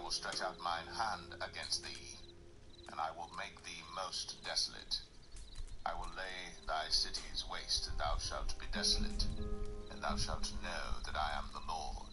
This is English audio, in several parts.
will stretch out mine hand against thee, and I will make thee most desolate. I will lay thy cities waste, and thou shalt be desolate, and thou shalt know that I am the Lord.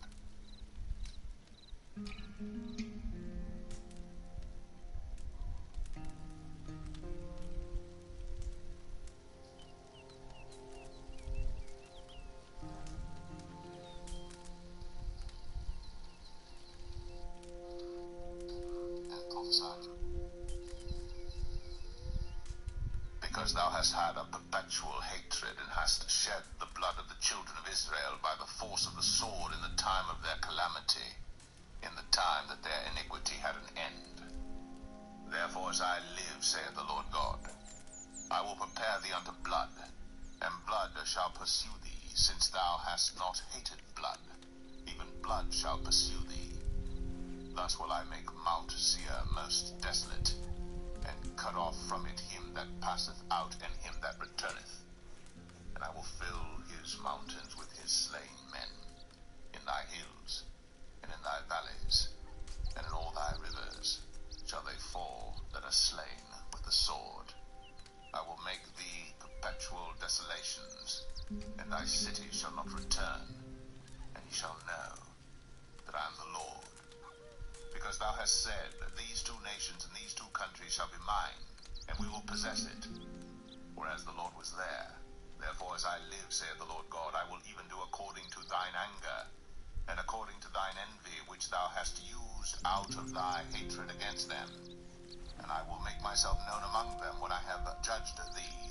Because thou hast had a perpetual hatred, and hast shed the blood of the children of Israel by the force of the sword in the time of their calamity, in the time that their iniquity had an end. Therefore, as I live, saith the Lord God, I will prepare thee unto blood, and blood shall pursue thee, since thou hast not hated blood, even blood shall pursue thee. Thus will I make Mount Seir most desolate, and cut off from it him that passeth out, and him that returneth. And I will fill his mountains with his slain men, in thy hills, and in thy valleys, and in all thy rivers shall they fall that are slain with the sword. I will make thee perpetual desolations, and thy cities shall not return, and ye shall know that I am the Lord. Because thou hast said, these two nations and these two countries shall be mine, and we will possess it, whereas the Lord was there. Therefore, as I live, saith the Lord God, I will even do according to thine anger, and according to thine envy, which thou hast used out of thy hatred against them. And I will make myself known among them when I have judged thee.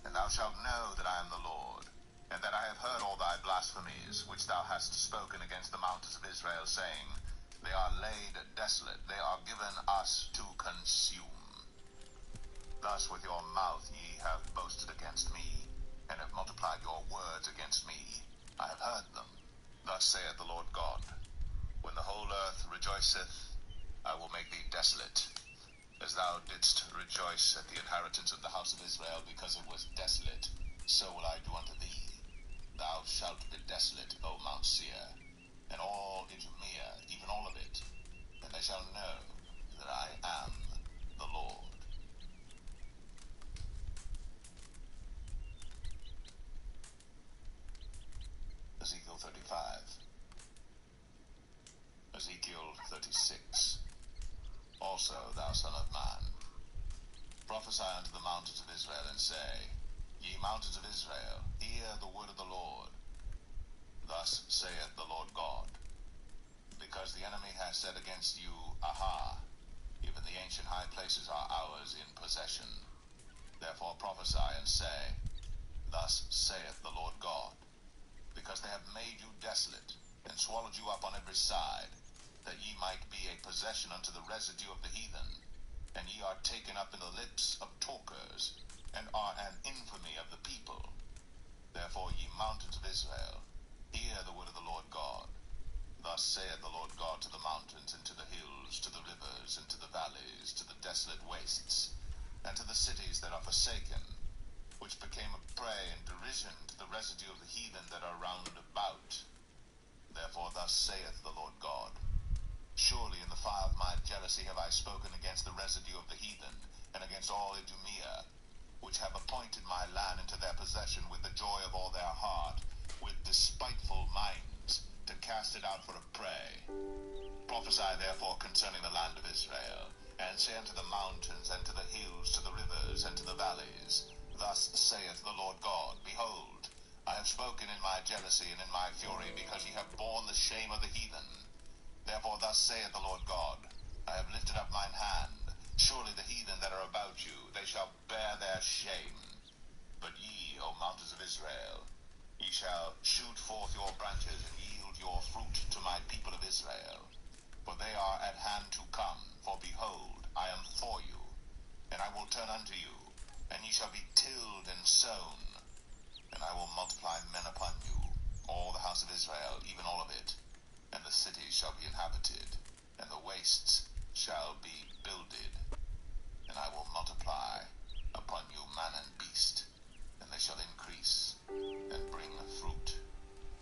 And thou shalt know that I am the Lord, and that I have heard all thy blasphemies, which thou hast spoken against the mountains of Israel, saying, they are laid desolate, they are given us to consume. Thus with your mouth ye have boasted against me, and have multiplied your words against me. I have heard them. Thus saith the Lord God, when the whole earth rejoiceth, I will make thee desolate, as thou didst rejoice at the inheritance of the house of Israel, because it was desolate, so will I do unto thee. Thou shalt be desolate, O Mount Seir, and all Idumea, even all of it, and they shall know that I am the Lord. Ezekiel 35. Ezekiel 36. Also, thou son of man, prophesy unto the mountains of Israel, and say, ye mountains of Israel, hear the word of the Lord. Thus saith the Lord God, because the enemy has said against you, Aha, even the ancient high places are ours in possession. Therefore prophesy and say, thus saith the Lord God, because they have made you desolate, and swallowed you up on every side, that ye might be a possession unto the residue of the heathen, and ye are taken up in the lips of talkers, and are an infamy of the people. Therefore, ye mountains of Israel, hear the word of the Lord God. Thus saith the Lord God to the mountains, and to the hills, to the rivers, and to the valleys, to the desolate wastes, and to the cities that are forsaken, which became a prey and derision to the residue of the heathen that are round about. Therefore thus saith the Lord God, surely in the fire of my jealousy have I spoken against the residue of the heathen, and against all Idumea, which have appointed my land into their possession with the joy of all their heart, with despiteful minds, to cast it out for a prey. Prophesy therefore concerning the land of Israel, and say unto the mountains, and to the hills, to the rivers, and to the valleys, thus saith the Lord God, behold, I have spoken in my jealousy and in my fury, because ye have borne the shame of the heathen. Therefore thus saith the Lord God, I have lifted up mine hand. Surely the heathen that are about you, they shall bear their shame. But ye, O mountains of Israel, ye shall shoot forth your branches, and yield your fruit to my people of Israel. For they are at hand to come, for behold, I am for you, and I will turn unto you, and ye shall be tilled and sown, and I will multiply men upon you, all the house of Israel, even all of it, and the cities shall be inhabited, and the wastes shall be builded, and I will multiply upon you man and beast, and they shall increase, and bring fruit,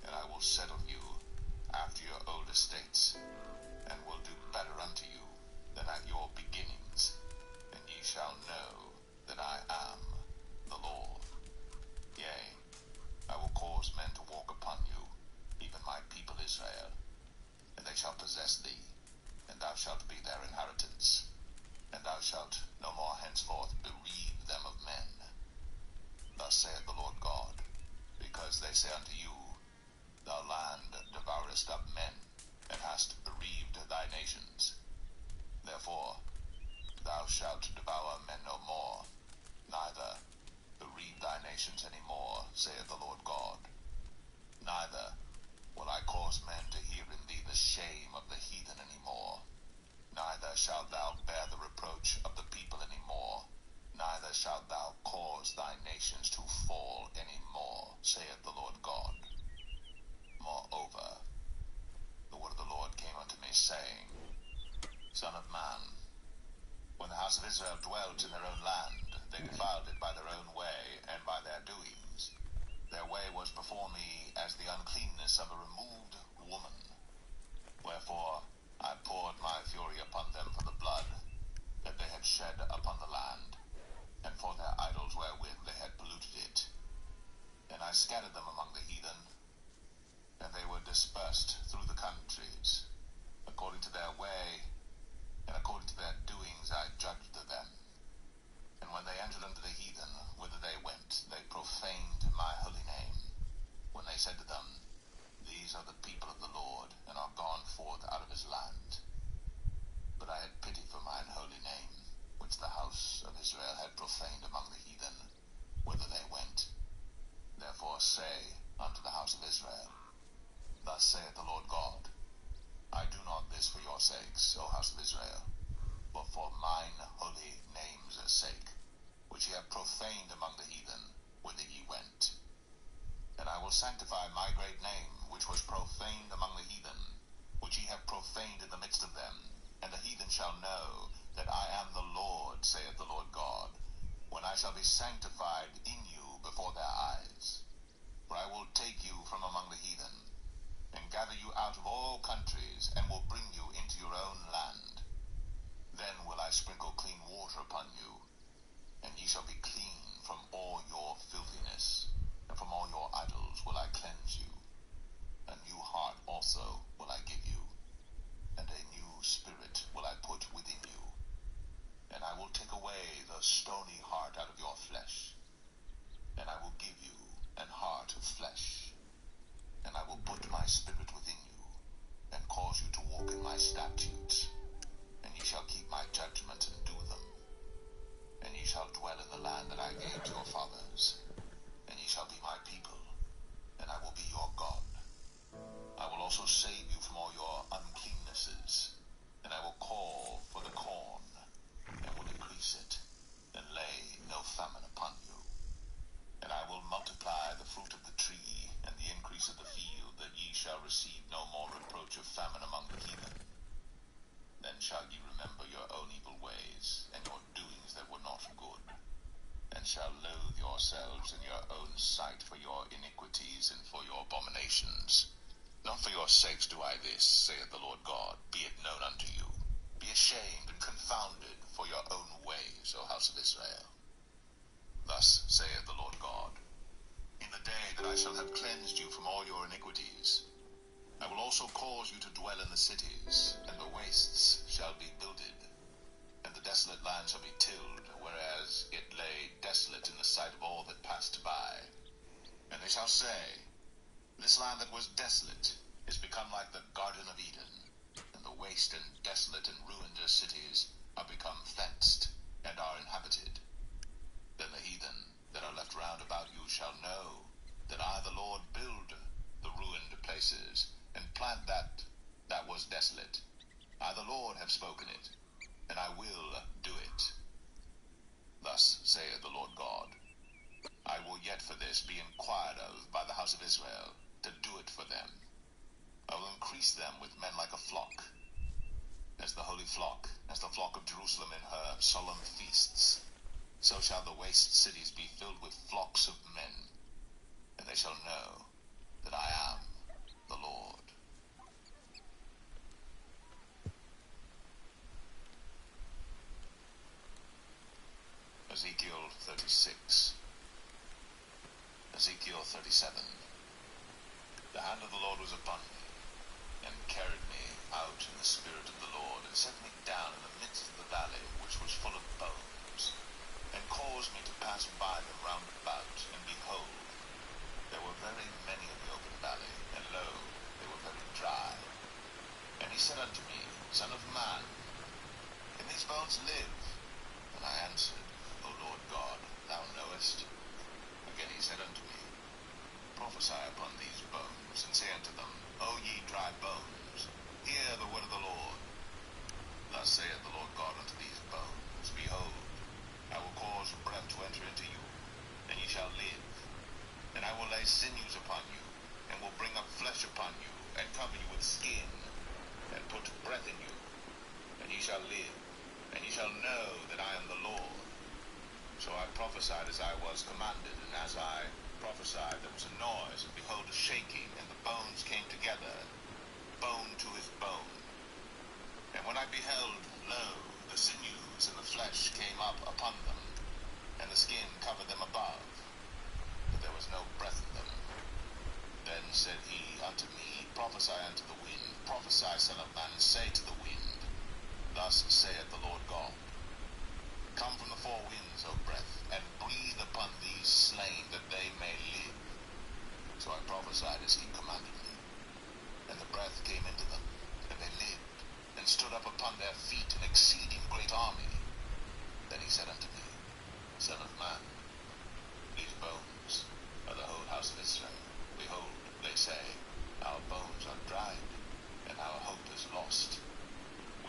and I will settle you after your old estates, and will do better my people Israel, and they shall possess thee, and thou shalt be their inheritance, and thou shalt no more henceforth bereave them of men. Thus saith the Lord God, because they say unto you, Thou land devourest up men, and hast bereaved thy nations. Therefore thou shalt devour men no more, neither bereave thy nations any more, saith the Lord God. Neither will I cause men to hear in thee the shame of the heathen any more. Neither shalt thou bear the reproach of the people any more. Neither shalt thou cause thy nations to fall any more, saith the Lord God. Moreover, the word of the Lord came unto me, saying, Son of man, when the house of Israel dwelt in their own land, they defiled it by their own way and by their doings. Their way was before me as the uncleanness of a removed woman. Wherefore I poured my fury upon them for the blood that they had shed upon the land, and for their idols wherewith they had polluted it. And I scattered them among the heathen, and they were dispersed through the countries. According to their way and according to their doings I judged them. And when they entered unto the heathen, whither they went, they profaned my holy name, when they said to them, These are the people of the Lord, and are gone forth out of his land. But I had pity for mine holy name, which the house of Israel had profaned among the heathen, whither they went. Therefore say unto the house of Israel, Thus saith the Lord God, I do not this for your sakes, O house of Israel, but for mine holy name's sake, which ye have profaned among the heathen, whither ye went. And I will sanctify my great name, which was profaned among the heathen, which ye have profaned in the midst of them, and the heathen shall know that I am the Lord, saith the Lord God, when I shall be sanctified in you before their eyes. For I will take you from among the heathen, and gather you out of all countries, and will bring you into your own land. Then will I sprinkle clean water upon you, and ye shall be clean from all your filthiness, and from all your idols will I cleanse you. A new heart also will I give you, and a new spirit will I put within you. And I will take away the stony heart out of your flesh, and I will give you an heart of flesh. And I will put my spirit within you, and cause you to walk in my statutes. And ye shall keep my judgments and do them. And ye shall dwell in the land that I gave to your fathers. And ye shall be my people, and I will be your God. I will also save you from all your uncleannesses, and I will call for the corn, and will increase it, and lay no famine upon you. And I will multiply the fruit of the tree, and the increase of the field, that ye shall receive no more reproach of famine among the heathen. Then shall ye remember your own evil ways, and your doings that were not good, and shall loathe yourselves in your own sight for your iniquities and for your abominations. Not for your sakes do I this, saith the Lord God, be it known unto you. Be ashamed and confounded for your own ways, O house of Israel. Thus saith the Lord God, In the day that I shall have cleansed you from all your iniquities, I will also cause you to dwell in the cities, and the wastes shall be builded, and the desolate land shall be tilled, whereas it lay desolate in the sight of all that passed by. And they shall say, This land that was desolate is become like the Garden of Eden, and the waste and desolate and ruined cities are become fenced, and are inhabited. Then the heathen that are left round about you shall know that I the Lord build the ruined places, and plant that was desolate. I the Lord have spoken it, and I will do it. Thus saith the Lord God, I will yet for this be inquired of by the house of Israel, to do it for them. I will increase them with men like a flock, as the holy flock, as the flock of Jerusalem in her solemn feasts. So shall the waste cities be filled with flocks of men, and they shall know that I am the Lord. Ezekiel 36. Ezekiel 37. The hand of the Lord was upon me, and carried me out in the Spirit of the Lord, and set me down in the midst of the valley, which was full of bones, and caused me to pass by them round about, and behold, there were very many in the open valley, and lo, they were very dry. And he said unto me, Son of man, can these bones live? And I answered, O Lord God, thou knowest. Again he said unto me, Prophesy upon these bones, and say unto them, O ye dry bones, hear the word of the Lord. Thus saith the Lord God unto these bones, Behold, I will cause breath to enter into you, and ye shall live. And I will lay sinews upon you, and will bring up flesh upon you, and cover you with skin, and put breath in you, and ye shall live, and ye shall know that I am the Lord. So I prophesied as I was commanded, and as I prophesied there was a noise, and behold a shaking, and the bones came together, bone to his bone. And when I beheld, lo, the sinews and the flesh came up upon them, and the skin covered them above, but there was no breath in them. Then said he unto me, Prophesy unto the wind, prophesy, son of man, and say to the wind, Thus saith the Lord God, Come from the four winds, O breath, and breathe upon these slain, that they may live. So I prophesied as he commanded me, and the breath came into them, and they lived, and stood up upon their feet, an exceeding great army. Then he said unto me, Son of man, these bones are the whole house of Israel. Behold, they say, Our bones are dried, and our hope is lost.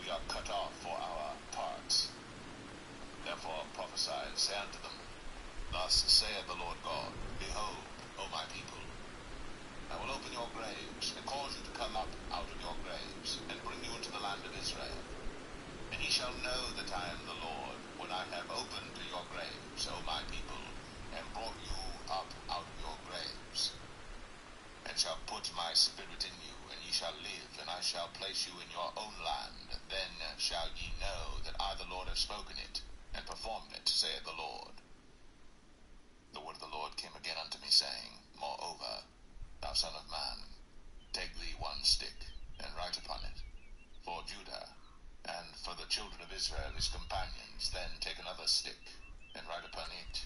We are cut off for our parts. Therefore prophesy, and say unto them, Thus saith the Lord God, Behold, O my people, I will open your graves, and cause you to come up out of your graves, and bring you into the land of Israel. And ye shall know that I am the Lord, when I have opened your graves, O my people, and brought you up out of your graves, and shall put my spirit in you, and ye shall live, and I shall place you in your own land. Then shall ye know that I the Lord have spoken it, and performed it, saith the Lord. The word of the Lord came again unto me, saying, Moreover, thou son of man, take thee one stick, and write upon it, for Judah, and for the children of Israel his companions. Then take another stick, and write upon it,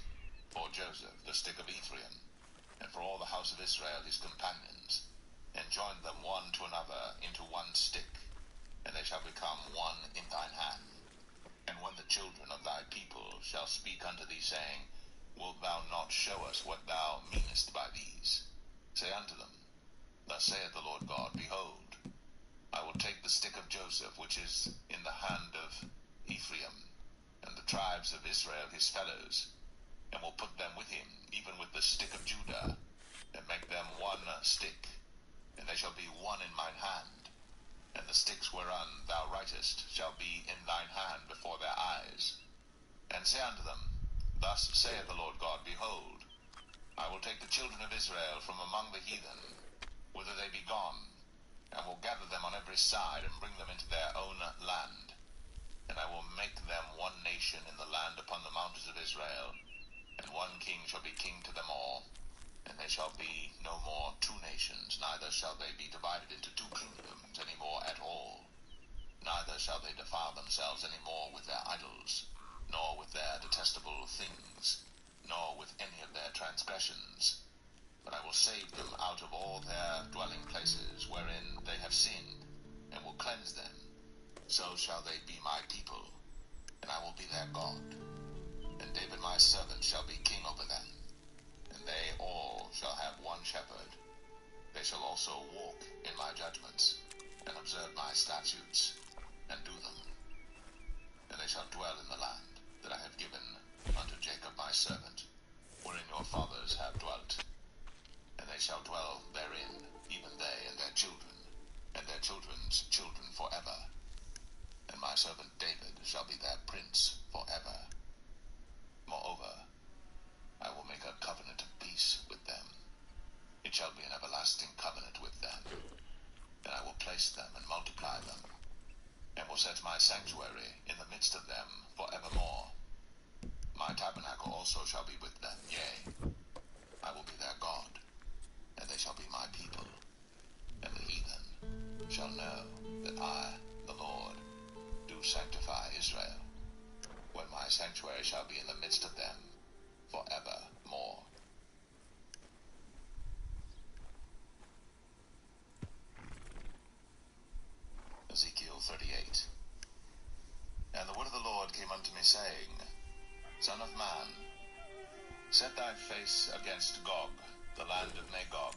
for Joseph, the stick of Ephraim, and for all the house of Israel his companions, and join them one to another into one stick, and they shall become one in thine hand. And when the children of thy people shall speak unto thee, saying, Wilt thou not show us what thou meanest by these? Say unto them, Thus saith the Lord God, Behold, I will take the stick of Joseph, which is in the hand of Ephraim, and the tribes of Israel his fellows, and will put them with him, even with the stick of Judah, and make them one stick, and they shall be one in mine hand. And the sticks whereon thou writest shall be in thine hand before their eyes. And say unto them, Thus saith the Lord God, Behold, I will take the children of Israel from among the heathen, whither they be gone, and will gather them on every side, and bring them into their own land. And I will make them one nation in the land upon the mountains of Israel, and one king shall be king to them all. And they shall be no more two nations, neither shall they be divided into two kingdoms any more at all. Neither shall they defile themselves any more with their idols, nor with their detestable things, nor with any of their transgressions. But I will save them out of all their dwelling places, wherein they have sinned, and will cleanse them. So shall they be my people, and I will be their God. And David my servant shall be king over them. And they all shall have one shepherd. They shall also walk in my judgments, and observe my statutes, and do them. And they shall dwell in the land that I have given unto Jacob my servant, wherein your fathers have dwelt. And they shall dwell therein, even they and their children, and their children's children forever. And my servant David shall be their prince forever. Moreover, I will make a covenant of peace with them. It shall be an everlasting covenant with them. And I will place them and multiply them, and will set my sanctuary in the midst of them forevermore. My tabernacle also shall be with them, yea, I will be their God, and they shall be my people. And shall know that I, the Lord, do sanctify Israel, when my sanctuary shall be in the midst of them forevermore. Ezekiel 38. And the word of the Lord came unto me, saying, Son of man, set thy face against Gog, the land of Magog,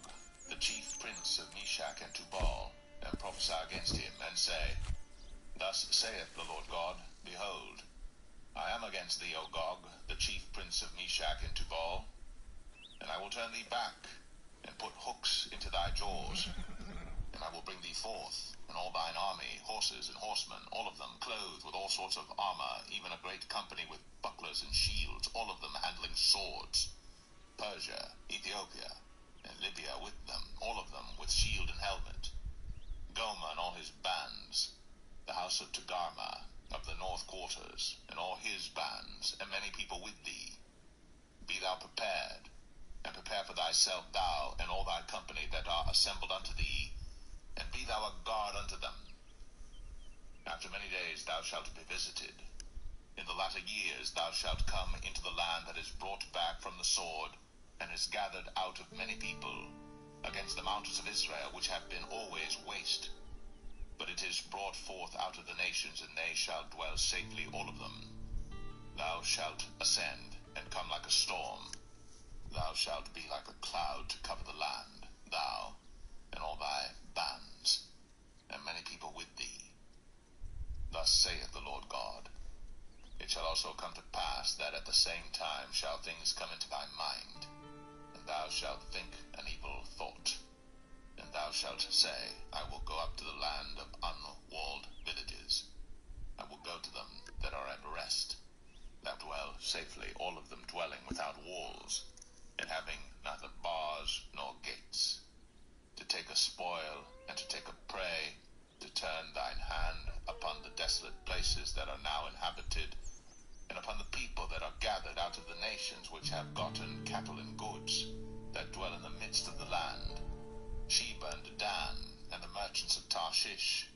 the chief prince of Meshach and Tubal, and prophesy against him, and say, Thus saith the Lord God, Behold, I am against thee, O Gog, the chief prince of Meshach and Tubal, and I will turn thee back, and put hooks into thy jaws, and I will bring thee forth, and all thine army, horses and horsemen, all of them clothed with all sorts of armor, even a great company with bucklers and shields, all of them handling swords, Persia, Ethiopia, and Libya with them, all of them with shield and helmet, Gomer and all his bands, the house of Togarmah, of the north quarters, and all his bands, and many people with thee. Be thou prepared, and prepare for thyself, thou and all thy company that are assembled unto thee, and be thou a guard unto them. After many days thou shalt be visited. In the latter years thou shalt come into the land that is brought back from the sword, and is gathered out of many people, against the mountains of Israel, which have been always waste. But it is brought forth out of the nations, and they shall dwell safely, all of them. Thou shalt ascend, and come like a storm. Thou shalt be like a cloud to cover the land, thou, and all thy bands, and many people with thee. Thus saith the Lord God, It shall also come to pass that at the same time shall things come into thy mind, and thou shalt think an evil thought. And thou shalt say, I will go up to the land of unwalled villages. I will go to them that are at rest, that dwell safely, all of them dwelling without walls, and having neither bars nor gates, to take a spoil and to take a prey, to turn thine hand upon the desolate places that are now inhabited, and upon the people that are gathered out of the nations which have gotten cattle and goods, that dwell in the midst of the land, Sheba and Dan, and the merchants of Tarshish,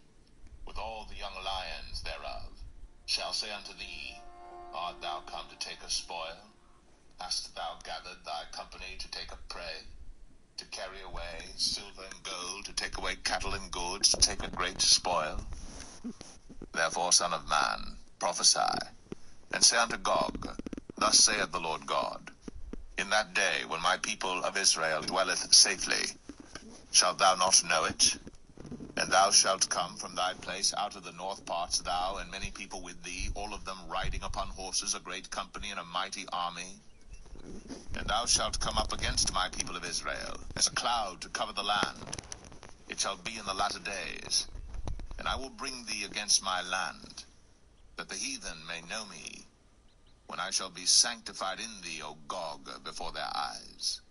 with all the young lions thereof, shall say unto thee, Art thou come to take a spoil? Hast thou gathered thy company to take a prey, to carry away silver and gold, to take away cattle and goods, to take a great spoil? Therefore, Son of man, prophesy, and say unto Gog, Thus saith the Lord God, In that day when my people of Israel dwelleth safely, shalt thou not know it? And thou shalt come from thy place out of the north parts, thou and many people with thee, all of them riding upon horses, a great company and a mighty army. And thou shalt come up against my people of Israel, as a cloud to cover the land. It shall be in the latter days. And I will bring thee against my land, that the heathen may know me, when I shall be sanctified in thee, O Gog, before their eyes.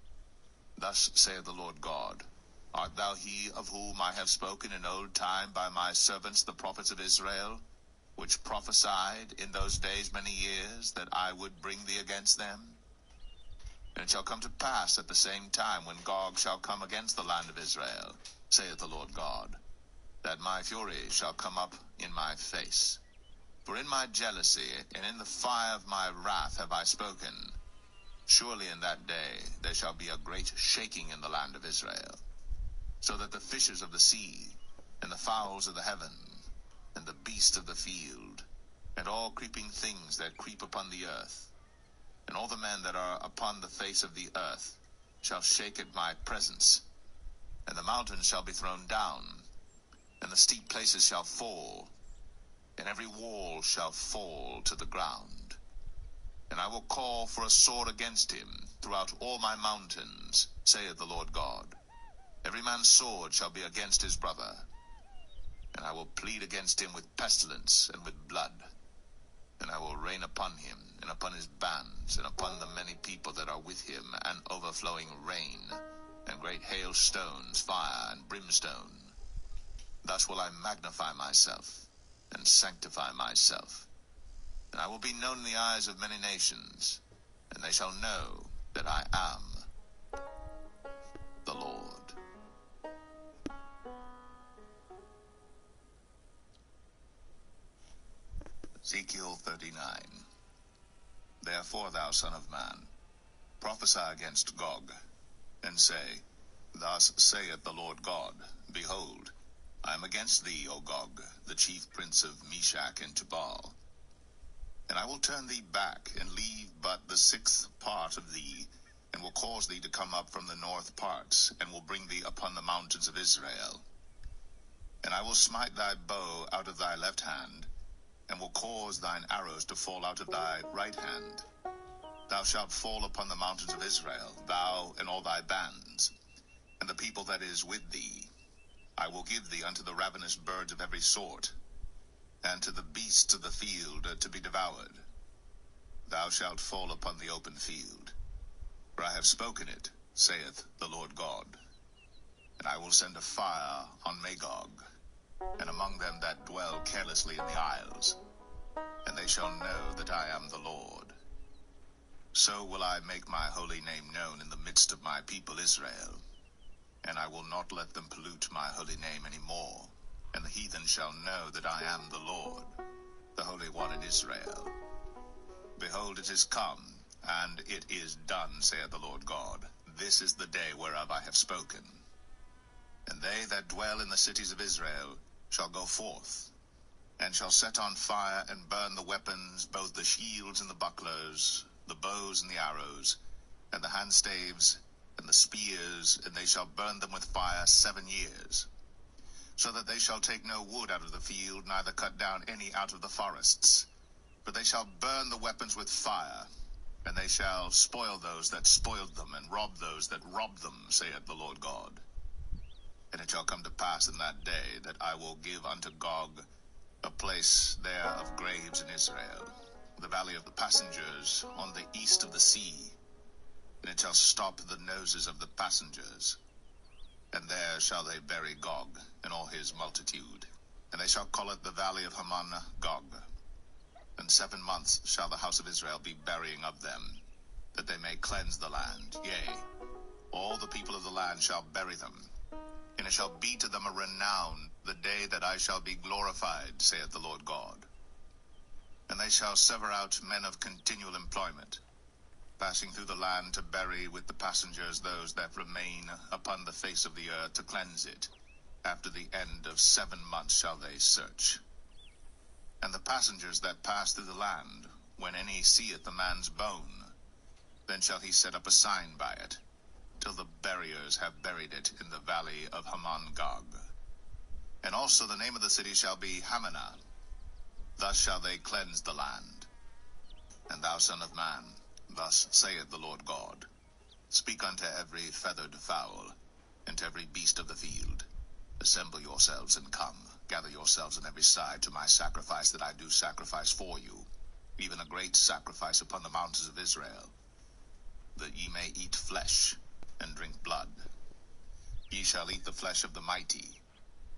Thus saith the Lord God, Art thou he of whom I have spoken in old time by my servants the prophets of Israel, which prophesied in those days many years, that I would bring thee against them? And it shall come to pass at the same time, when Gog shall come against the land of Israel, saith the Lord God, that my fury shall come up in my face. For in my jealousy and in the fire of my wrath have I spoken. Surely in that day there shall be a great shaking in the land of Israel, so that the fishes of the sea, and the fowls of the heaven, and the beasts of the field, and all creeping things that creep upon the earth, and all the men that are upon the face of the earth, shall shake at my presence. And the mountains shall be thrown down, and the steep places shall fall, and every wall shall fall to the ground. And I will call for a sword against him throughout all my mountains, saith the Lord God. Every man's sword shall be against his brother, and I will plead against him with pestilence and with blood. And I will rain upon him, and upon his bands, and upon the many people that are with him, an overflowing rain, and great hailstones, fire, and brimstone. Thus will I magnify myself, and sanctify myself. And I will be known in the eyes of many nations, and they shall know that I am the Lord. Ezekiel 39. Therefore, thou son of man, prophesy against Gog, and say, Thus saith the Lord God, Behold, I am against thee, O Gog, the chief prince of Meshach and Tubal. And I will turn thee back, and leave but the 6th part of thee, and will cause thee to come up from the north parts, and will bring thee upon the mountains of Israel. And I will smite thy bow out of thy left hand, and will cause thine arrows to fall out of thy right hand. Thou shalt fall upon the mountains of Israel, thou and all thy bands, and the people that is with thee. I will give thee unto the ravenous birds of every sort, and to the beasts of the field to be devoured. Thou shalt fall upon the open field. For I have spoken it, saith the Lord God. And I will send a fire on Magog, and among them that dwell carelessly in the isles, and they shall know that I am the Lord. So will I make my holy name known in the midst of my people Israel, and I will not let them pollute my holy name any more. And the heathen shall know that I am the Lord, the Holy One in Israel. Behold, it is come, and it is done, saith the Lord God. This is the day whereof I have spoken. And they that dwell in the cities of Israel shall go forth, and shall set on fire and burn the weapons, both the shields and the bucklers, the bows and the arrows, and the handstaves and the spears, and they shall burn them with fire 7 years. So that they shall take no wood out of the field, neither cut down any out of the forests. For they shall burn the weapons with fire, and they shall spoil those that spoiled them, and rob those that robbed them, saith the Lord God. And it shall come to pass in that day that I will give unto Gog a place there of graves in Israel, the valley of the passengers, on the east of the sea. And it shall stop the noses of the passengers. And there shall they bury Gog, and all his multitude. And they shall call it the valley of Haman Gog. And 7 months shall the house of Israel be burying of them, that they may cleanse the land. Yea, all the people of the land shall bury them. And it shall be to them a renown the day that I shall be glorified, saith the Lord God. And they shall sever out men of continual employment, passing through the land to bury with the passengers those that remain upon the face of the earth to cleanse it. After the end of 7 months shall they search. And the passengers that pass through the land, when any seeth the man's bone, then shall he set up a sign by it, till the buriers have buried it in the valley of Haman Gog. And also the name of the city shall be Hamanah. Thus shall they cleanse the land. And thou, son of man, thus saith the Lord God, Speak unto every feathered fowl, and to every beast of the field, Assemble yourselves and come, gather yourselves on every side to my sacrifice that I do sacrifice for you, even a great sacrifice upon the mountains of Israel, that ye may eat flesh, and drink blood. Ye shall eat the flesh of the mighty,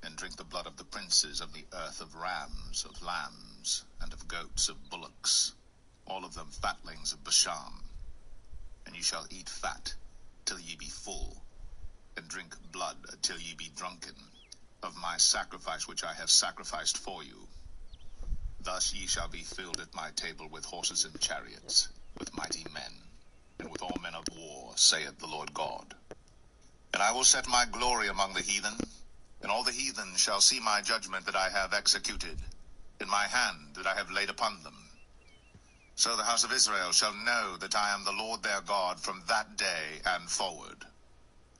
and drink the blood of the princes of the earth, of rams, of lambs, and of goats, of bullocks, all of them fatlings of Bashan. And ye shall eat fat till ye be full, and drink blood till ye be drunken, of my sacrifice which I have sacrificed for you. Thus ye shall be filled at my table with horses and chariots, with mighty men, and with all men of war, saith the Lord God. And I will set my glory among the heathen, and all the heathen shall see my judgment that I have executed, in my hand that I have laid upon them. So the house of Israel shall know that I am the Lord their God from that day and forward.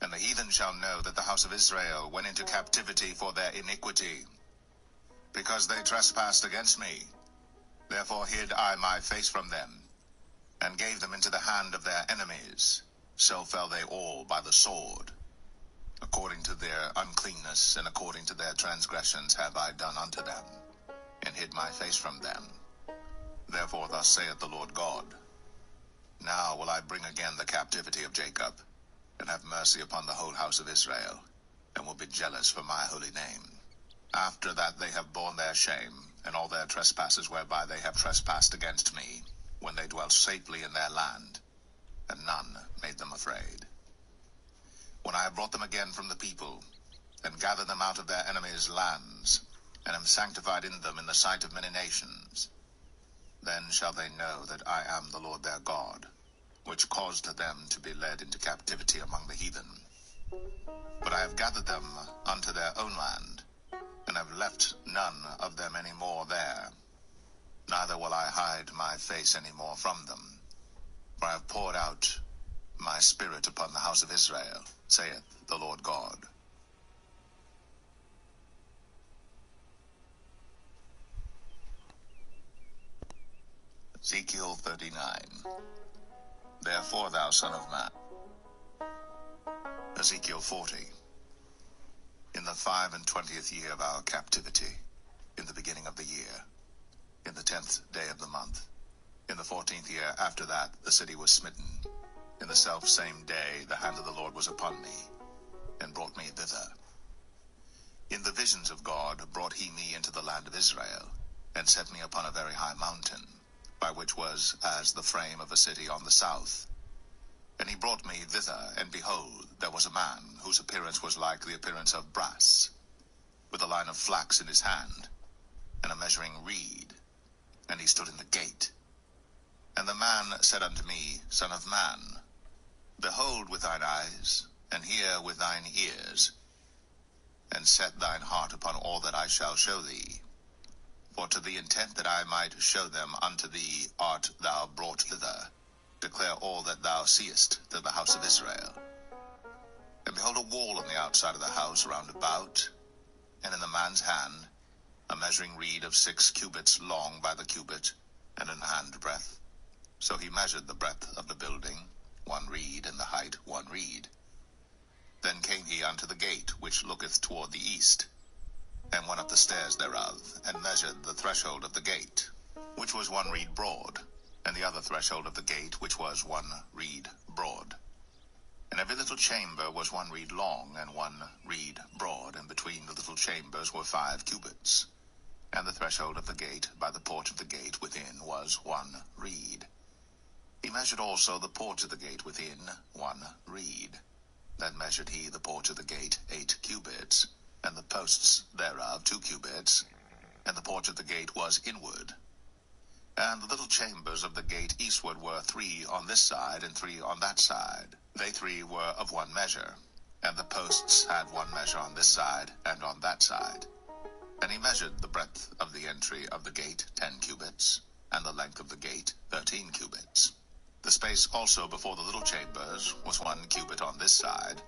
And the heathen shall know that the house of Israel went into captivity for their iniquity, because they trespassed against me. Therefore hid I my face from them, and gave them into the hand of their enemies. So fell they all by the sword. According to their uncleanness and according to their transgressions have I done unto them, and hid my face from them. Therefore thus saith the Lord God, Now will I bring again the captivity of Jacob, and have mercy upon the whole house of Israel, and will be jealous for my holy name. After that they have borne their shame, and all their trespasses whereby they have trespassed against me, when they dwelt safely in their land, and none made them afraid. When I have brought them again from the people, and gathered them out of their enemies' lands, and am sanctified in them in the sight of many nations, Then shall they know that I am the Lord their God, which caused them to be led into captivity among the heathen. But I have gathered them unto their own land, and have left none of them any more there. Neither will I hide my face any more from them, for I have poured out my spirit upon the house of Israel, saith the Lord God. Ezekiel 39. Therefore, thou son of man. Ezekiel 40. In the 25th year of our captivity, in the beginning of the year, in the 10th day of the month, in the 14th year after that, the city was smitten. In the selfsame day, the hand of the Lord was upon me, and brought me thither. In the visions of God brought he me into the land of Israel, and set me upon a very high mountain, by which was as the frame of a city on the south. And he brought me thither, and behold, there was a man, whose appearance was like the appearance of brass, with a line of flax in his hand, and a measuring reed, and he stood in the gate. And the man said unto me, Son of man, behold with thine eyes, and hear with thine ears, and set thine heart upon all that I shall show thee. For to the intent that I might show them unto thee art thou brought thither. Declare all that thou seest to the house of Israel. And behold, a wall on the outside of the house round about, and in the man's hand a measuring reed of 6 cubits long by the cubit, and an hand breadth. So he measured the breadth of the building, 1 reed, and the height 1 reed. Then came he unto the gate which looketh toward the east, and went up the stairs thereof, and measured the threshold of the gate, which was 1 reed broad, and the other threshold of the gate, which was 1 reed broad. And every little chamber was 1 reed long, and 1 reed broad, and between the little chambers were 5 cubits. And the threshold of the gate by the porch of the gate within was 1 reed. He measured also the porch of the gate within 1 reed. Then measured he the porch of the gate 8 cubits, and the posts thereof 2 cubits, and the porch of the gate was inward. And the little chambers of the gate eastward were 3 on this side, and 3 on that side. They 3 were of 1 measure, and the posts had 1 measure on this side and on that side. And he measured the breadth of the entry of the gate 10 cubits, and the length of the gate 13 cubits. The space also before the little chambers was 1 cubit on this side,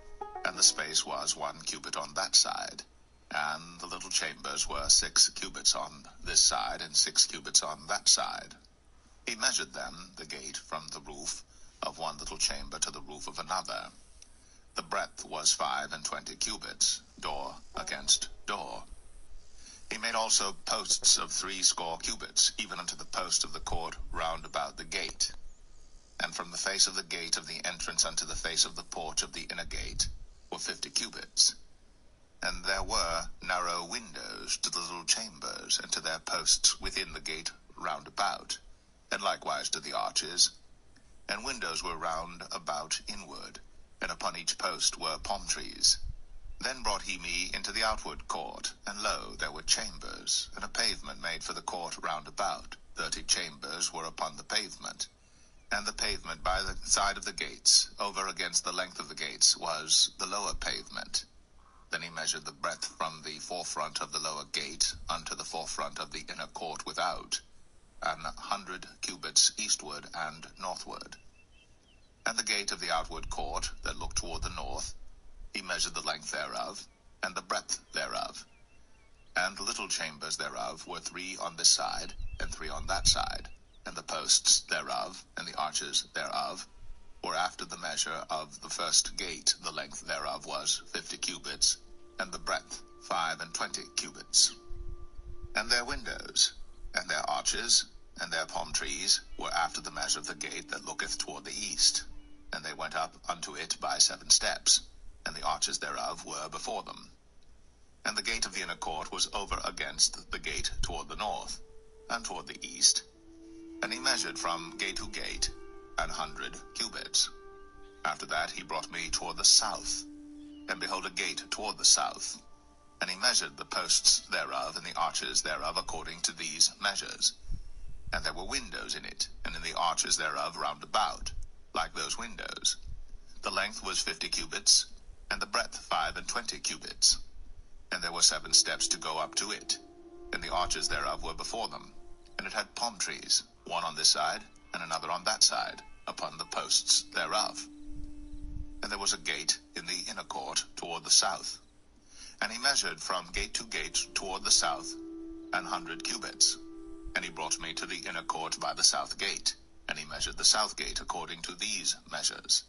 and the space was 1 cubit on that side. And the little chambers were 6 cubits on this side, and 6 cubits on that side. He measured them, the gate, from the roof of 1 little chamber to the roof of another. The breadth was 25 cubits, door against door. He made also posts of 60 cubits, even unto the post of the court round about the gate. And from the face of the gate of the entrance unto the face of the porch of the inner gate were 50 cubits. And there were narrow windows to the little chambers, and to their posts within the gate round about, and likewise to the arches. And windows were round about inward, and upon each post were palm trees. Then brought he me into the outward court, and lo, there were chambers, and a pavement made for the court round about. 30 chambers were upon the pavement. And the pavement by the side of the gates, over against the length of the gates, was the lower pavement. Then he measured the breadth from the forefront of the lower gate unto the forefront of the inner court without, 100 cubits eastward and northward. And the gate of the outward court that looked toward the north, he measured the length thereof, and the breadth thereof. And the little chambers thereof were 3 on this side, and 3 on that side. And the posts thereof, and the arches thereof, were after the measure of the first gate. The length thereof was 50 cubits, and the breadth 25 cubits. And their windows, and their arches, and their palm trees, were after the measure of the gate that looketh toward the east. And they went up unto it by 7 steps, and the arches thereof were before them. And the gate of the inner court was over against the gate toward the north, and toward the east. And he measured from gate to gate 100 cubits. After that he brought me toward the south, and behold, a gate toward the south. And he measured the posts thereof and the arches thereof according to these measures. And there were windows in it, and in the arches thereof round about, like those windows. The length was 50 cubits, and the breadth 25 cubits. And there were 7 steps to go up to it, and the arches thereof were before them. And it had palm trees, one on this side, and another on that side, upon the posts thereof. And there was a gate in the inner court toward the south. And he measured from gate to gate toward the south 100 cubits. And he brought me to the inner court by the south gate, and he measured the south gate according to these measures.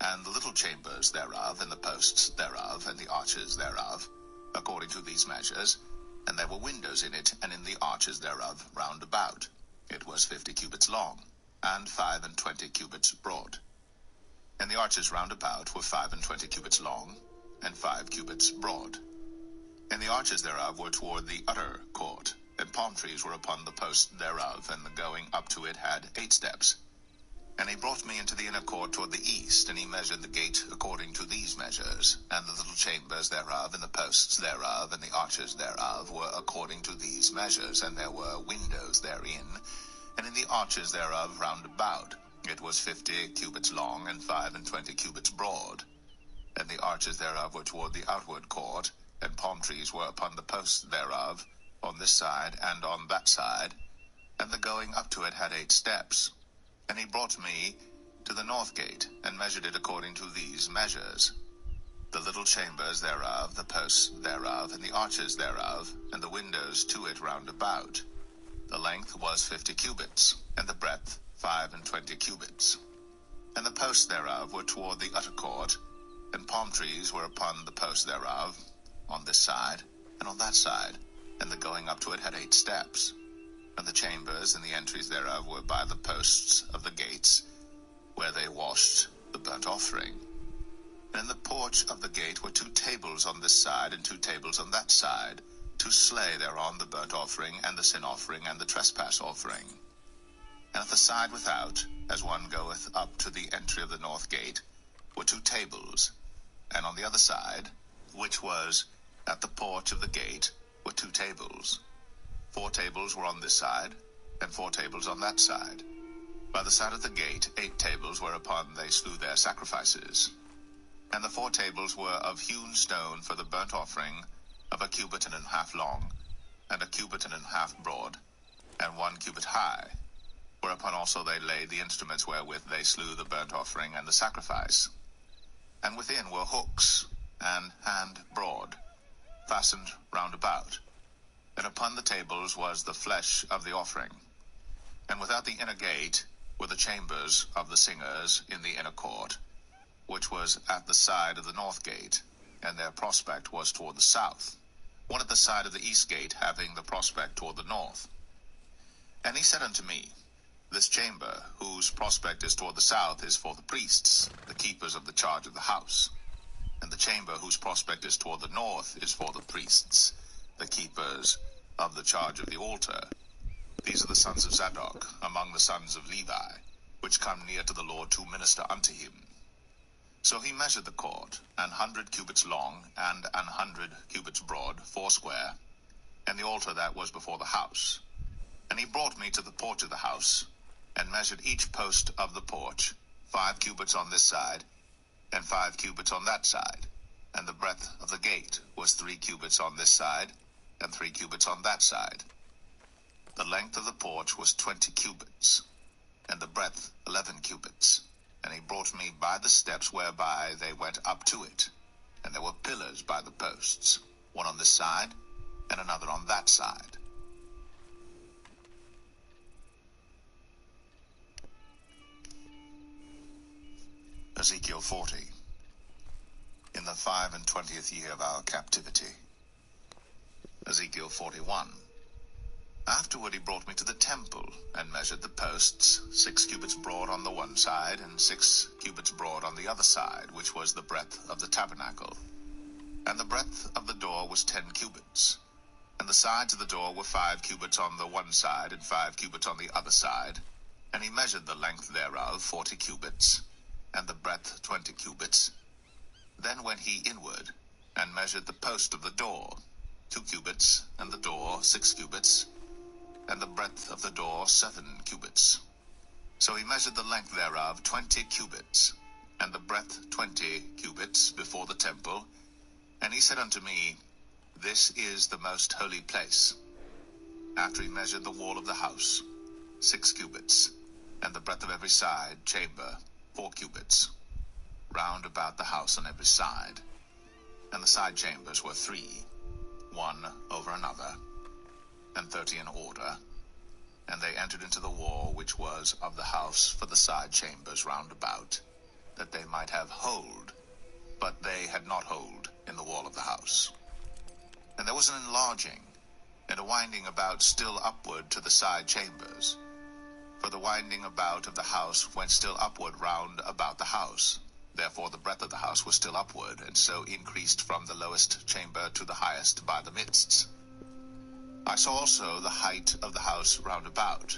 And the little chambers thereof, and the posts thereof, and the arches thereof, according to these measures, and there were windows in it, and in the arches thereof round about. It was 50 cubits long, and 25 cubits broad. And the arches round about were 25 cubits long, and 5 cubits broad. And the arches thereof were toward the utter court, and palm trees were upon the posts thereof, and the going up to it had 8 steps. And he brought me into the inner court toward the east, and he measured the gate according to these measures, and the little chambers thereof, and the posts thereof, and the arches thereof were according to these measures, and there were windows therein, and in the arches thereof round about. It was 50 cubits long, and 25 cubits broad. And the arches thereof were toward the outward court, and palm trees were upon the posts thereof, on this side and on that side, and the going up to it had 8 steps. And he brought me to the north gate, and measured it according to these measures. The little chambers thereof, the posts thereof, and the arches thereof, and the windows to it round about. The length was 50 cubits, and the breadth 25 cubits. And the posts thereof were toward the utter court, and palm trees were upon the posts thereof, on this side and on that side, and the going up to it had 8 steps. And the chambers and the entries thereof were by the posts of the gates, where they washed the burnt offering. And in the porch of the gate were 2 tables on this side, and 2 tables on that side, to slay thereon the burnt offering, and the sin offering, and the trespass offering. And at the side without, as one goeth up to the entry of the north gate, were 2 tables, and on the other side, which was at the porch of the gate, were 2 tables. 4 tables were on this side, and 4 tables on that side. By the side of the gate 8 tables whereupon they slew their sacrifices. And the 4 tables were of hewn stone for the burnt offering, of 1.5 cubits long, and 1.5 cubits broad, and 1 cubit high, whereupon also they laid the instruments wherewith they slew the burnt offering and the sacrifice. And within were hooks, and hand broad, fastened round about. And upon the tables was the flesh of the offering. And without the inner gate were the chambers of the singers in the inner court, which was at the side of the north gate, and their prospect was toward the south, one at the side of the east gate having the prospect toward the north. And he said unto me, This chamber, whose prospect is toward the south, is for the priests, the keepers of the charge of the house. And the chamber whose prospect is toward the north is for the priests, the keepers of the charge of the altar. These are the sons of Zadok, among the sons of Levi, which come near to the Lord to minister unto him. So he measured the court, 100 cubits long, and 100 cubits broad, foursquare, and the altar that was before the house. And he brought me to the porch of the house, and measured each post of the porch, 5 cubits on this side, and 5 cubits on that side. And the breadth of the gate was 3 cubits on this side, and 3 cubits on that side. The length of the porch was 20 cubits, and the breadth 11 cubits. And he brought me by the steps whereby they went up to it. And there were pillars by the posts, one on this side, and another on that side. Ezekiel 40. In the 25th year of our captivity. Ezekiel 41. Afterward he brought me to the temple, and measured the posts, 6 cubits broad on the one side, and 6 cubits broad on the other side, which was the breadth of the tabernacle. And the breadth of the door was 10 cubits. And the sides of the door were 5 cubits on the one side, and 5 cubits on the other side. And he measured the length thereof 40 cubits, and the breadth 20 cubits. Then went he inward, and measured the post of the door, 2 cubits, and the door 6 cubits, and the breadth of the door 7 cubits. So he measured the length thereof 20 cubits, and the breadth 20 cubits before the temple. And he said unto me, This is the most holy place. After he measured the wall of the house 6 cubits, and the breadth of every side chamber 4 cubits, round about the house on every side. And the side chambers were 3, one over another, and 30 in order. And they entered into the wall which was of the house for the side chambers round about, that they might have hold, but they had not hold in the wall of the house. And there was an enlarging, and a winding about still upward to the side chambers. For the winding about of the house went still upward round about the house. Therefore the breadth of the house was still upward, and so increased from the lowest chamber to the highest by the midsts. I saw also the height of the house round about.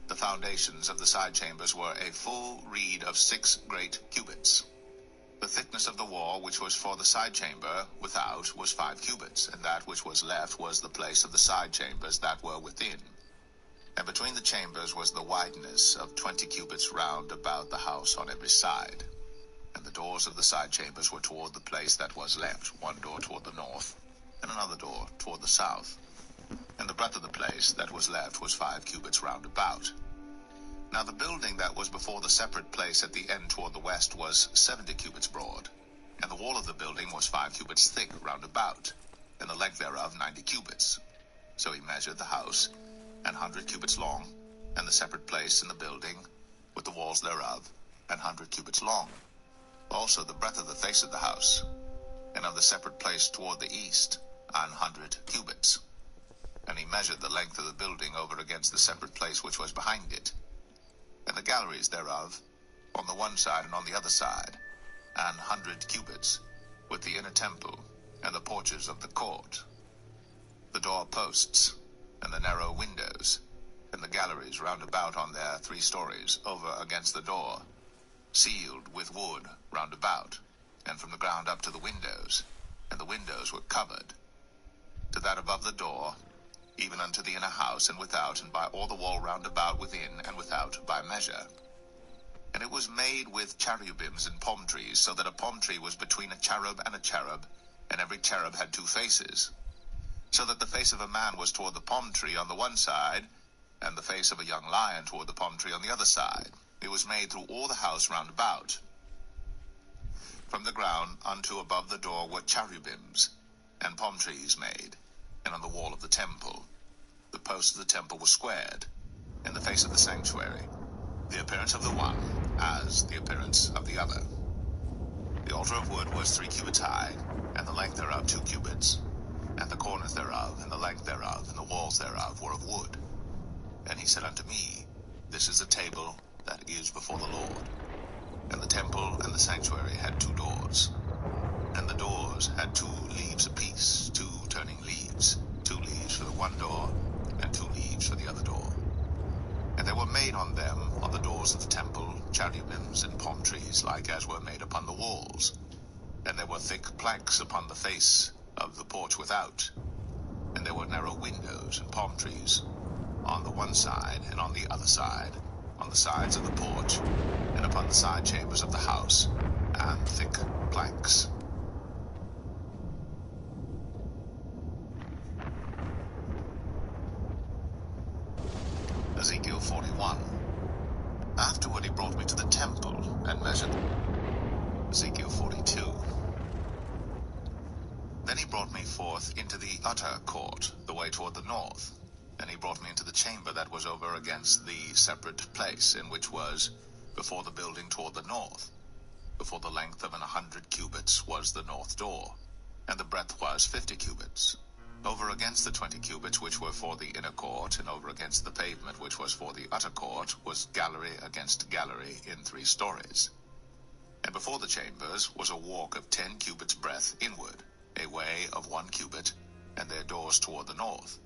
The foundations of the side chambers were a full reed of 6 great cubits. The thickness of the wall which was for the side chamber without was 5 cubits, and that which was left was the place of the side chambers that were within. And between the chambers was the wideness of 20 cubits round about the house on every side. And the doors of the side chambers were toward the place that was left, one door toward the north, and another door toward the south. And the breadth of the place that was left was 5 cubits round about. Now the building that was before the separate place at the end toward the west was 70 cubits broad, and the wall of the building was 5 cubits thick round about, and the length thereof 90 cubits. So he measured the house, 100 cubits long, and the separate place in the building, with the walls thereof, 100 cubits long. Also the breadth of the face of the house, and of the separate place toward the east, 100 cubits. And he measured the length of the building over against the separate place which was behind it, and the galleries thereof, on the one side and on the other side, 100 cubits, with the inner temple, and the porches of the court, the door posts, and the narrow windows, and the galleries round about on their 3 stories, over against the door, sealed with wood round about, and from the ground up to the windows, and the windows were covered, to that above the door, even unto the inner house, and without, and by all the wall round about within and without by measure. And it was made with cherubims and palm trees, so that a palm tree was between a cherub, and every cherub had 2 faces, so that the face of a man was toward the palm tree on the one side, and the face of a young lion toward the palm tree on the other side. It was made through all the house round about. From the ground unto above the door were cherubims, and palm trees made, and on the wall of the temple. The posts of the temple were squared, and the face of the sanctuary, the appearance of the one as the appearance of the other. The altar of wood was 3 cubits high, and the length thereof 2 cubits, and the corners thereof, and the length thereof, and the walls thereof were of wood. And he said unto me, This is the table that is before the Lord. And the temple and the sanctuary had 2 doors, and the doors had 2 leaves apiece, 2 turning leaves, 2 leaves for the one door, and 2 leaves for the other door. And there were made on them, on the doors of the temple, cherubims and palm trees, like as were made upon the walls. And there were thick planks upon the face of the porch without, and there were narrow windows and palm trees on the one side and on the other side, on the sides of the porch, and upon the side chambers of the house, and thick planks. Ezekiel 41. Afterward he brought me to the temple, and measured. Ezekiel 42. Then he brought me forth into the utter court, the way toward the north. And he brought me into the chamber that was over against the separate place, in which was before the building toward the north. Before the length of 100 cubits was the north door, and the breadth was 50 cubits. Over against the 20 cubits which were for the inner court, and over against the pavement which was for the utter court, was gallery against gallery in 3 stories. And before the chambers was a walk of 10 cubits breadth inward, a way of 1 cubit, and their doors toward the north.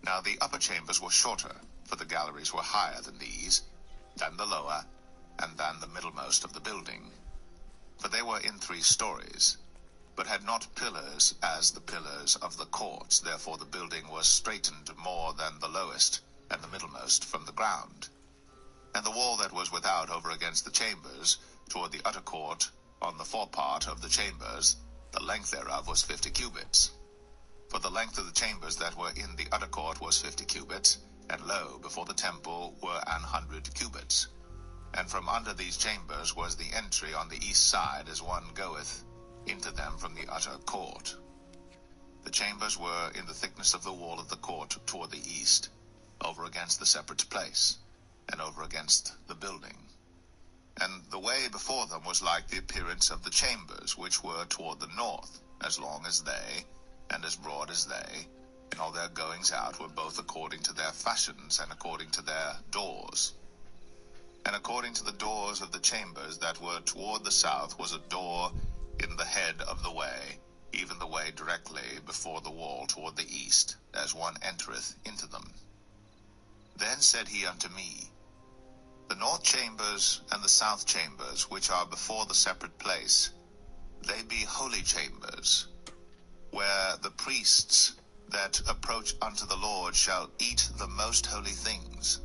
Now the upper chambers were shorter, for the galleries were higher than these, than the lower, and than the middlemost of the building. For they were in 3 stories. but had not pillars as the pillars of the courts. Therefore the building was straitened more than the lowest and the middlemost from the ground. And the wall that was without over against the chambers, toward the utter court, on the forepart of the chambers, the length thereof was 50 cubits. For the length of the chambers that were in the utter court was 50 cubits, and lo, before the temple were 100 cubits. And from under these chambers was the entry on the east side, as one goeth into them from the utter court. The chambers were in the thickness of the wall of the court toward the east, over against the separate place, and over against the building. And the way before them was like the appearance of the chambers, which were toward the north, as long as they, and as broad as they, and all their goings out were both according to their fashions, and according to their doors. And according to the doors of the chambers that were toward the south was a door in the head of the way, even the way directly before the wall toward the east, as one entereth into them. Then said he unto me, The north chambers and the south chambers, which are before the separate place, they be holy chambers, where the priests that approach unto the Lord shall eat the most holy things.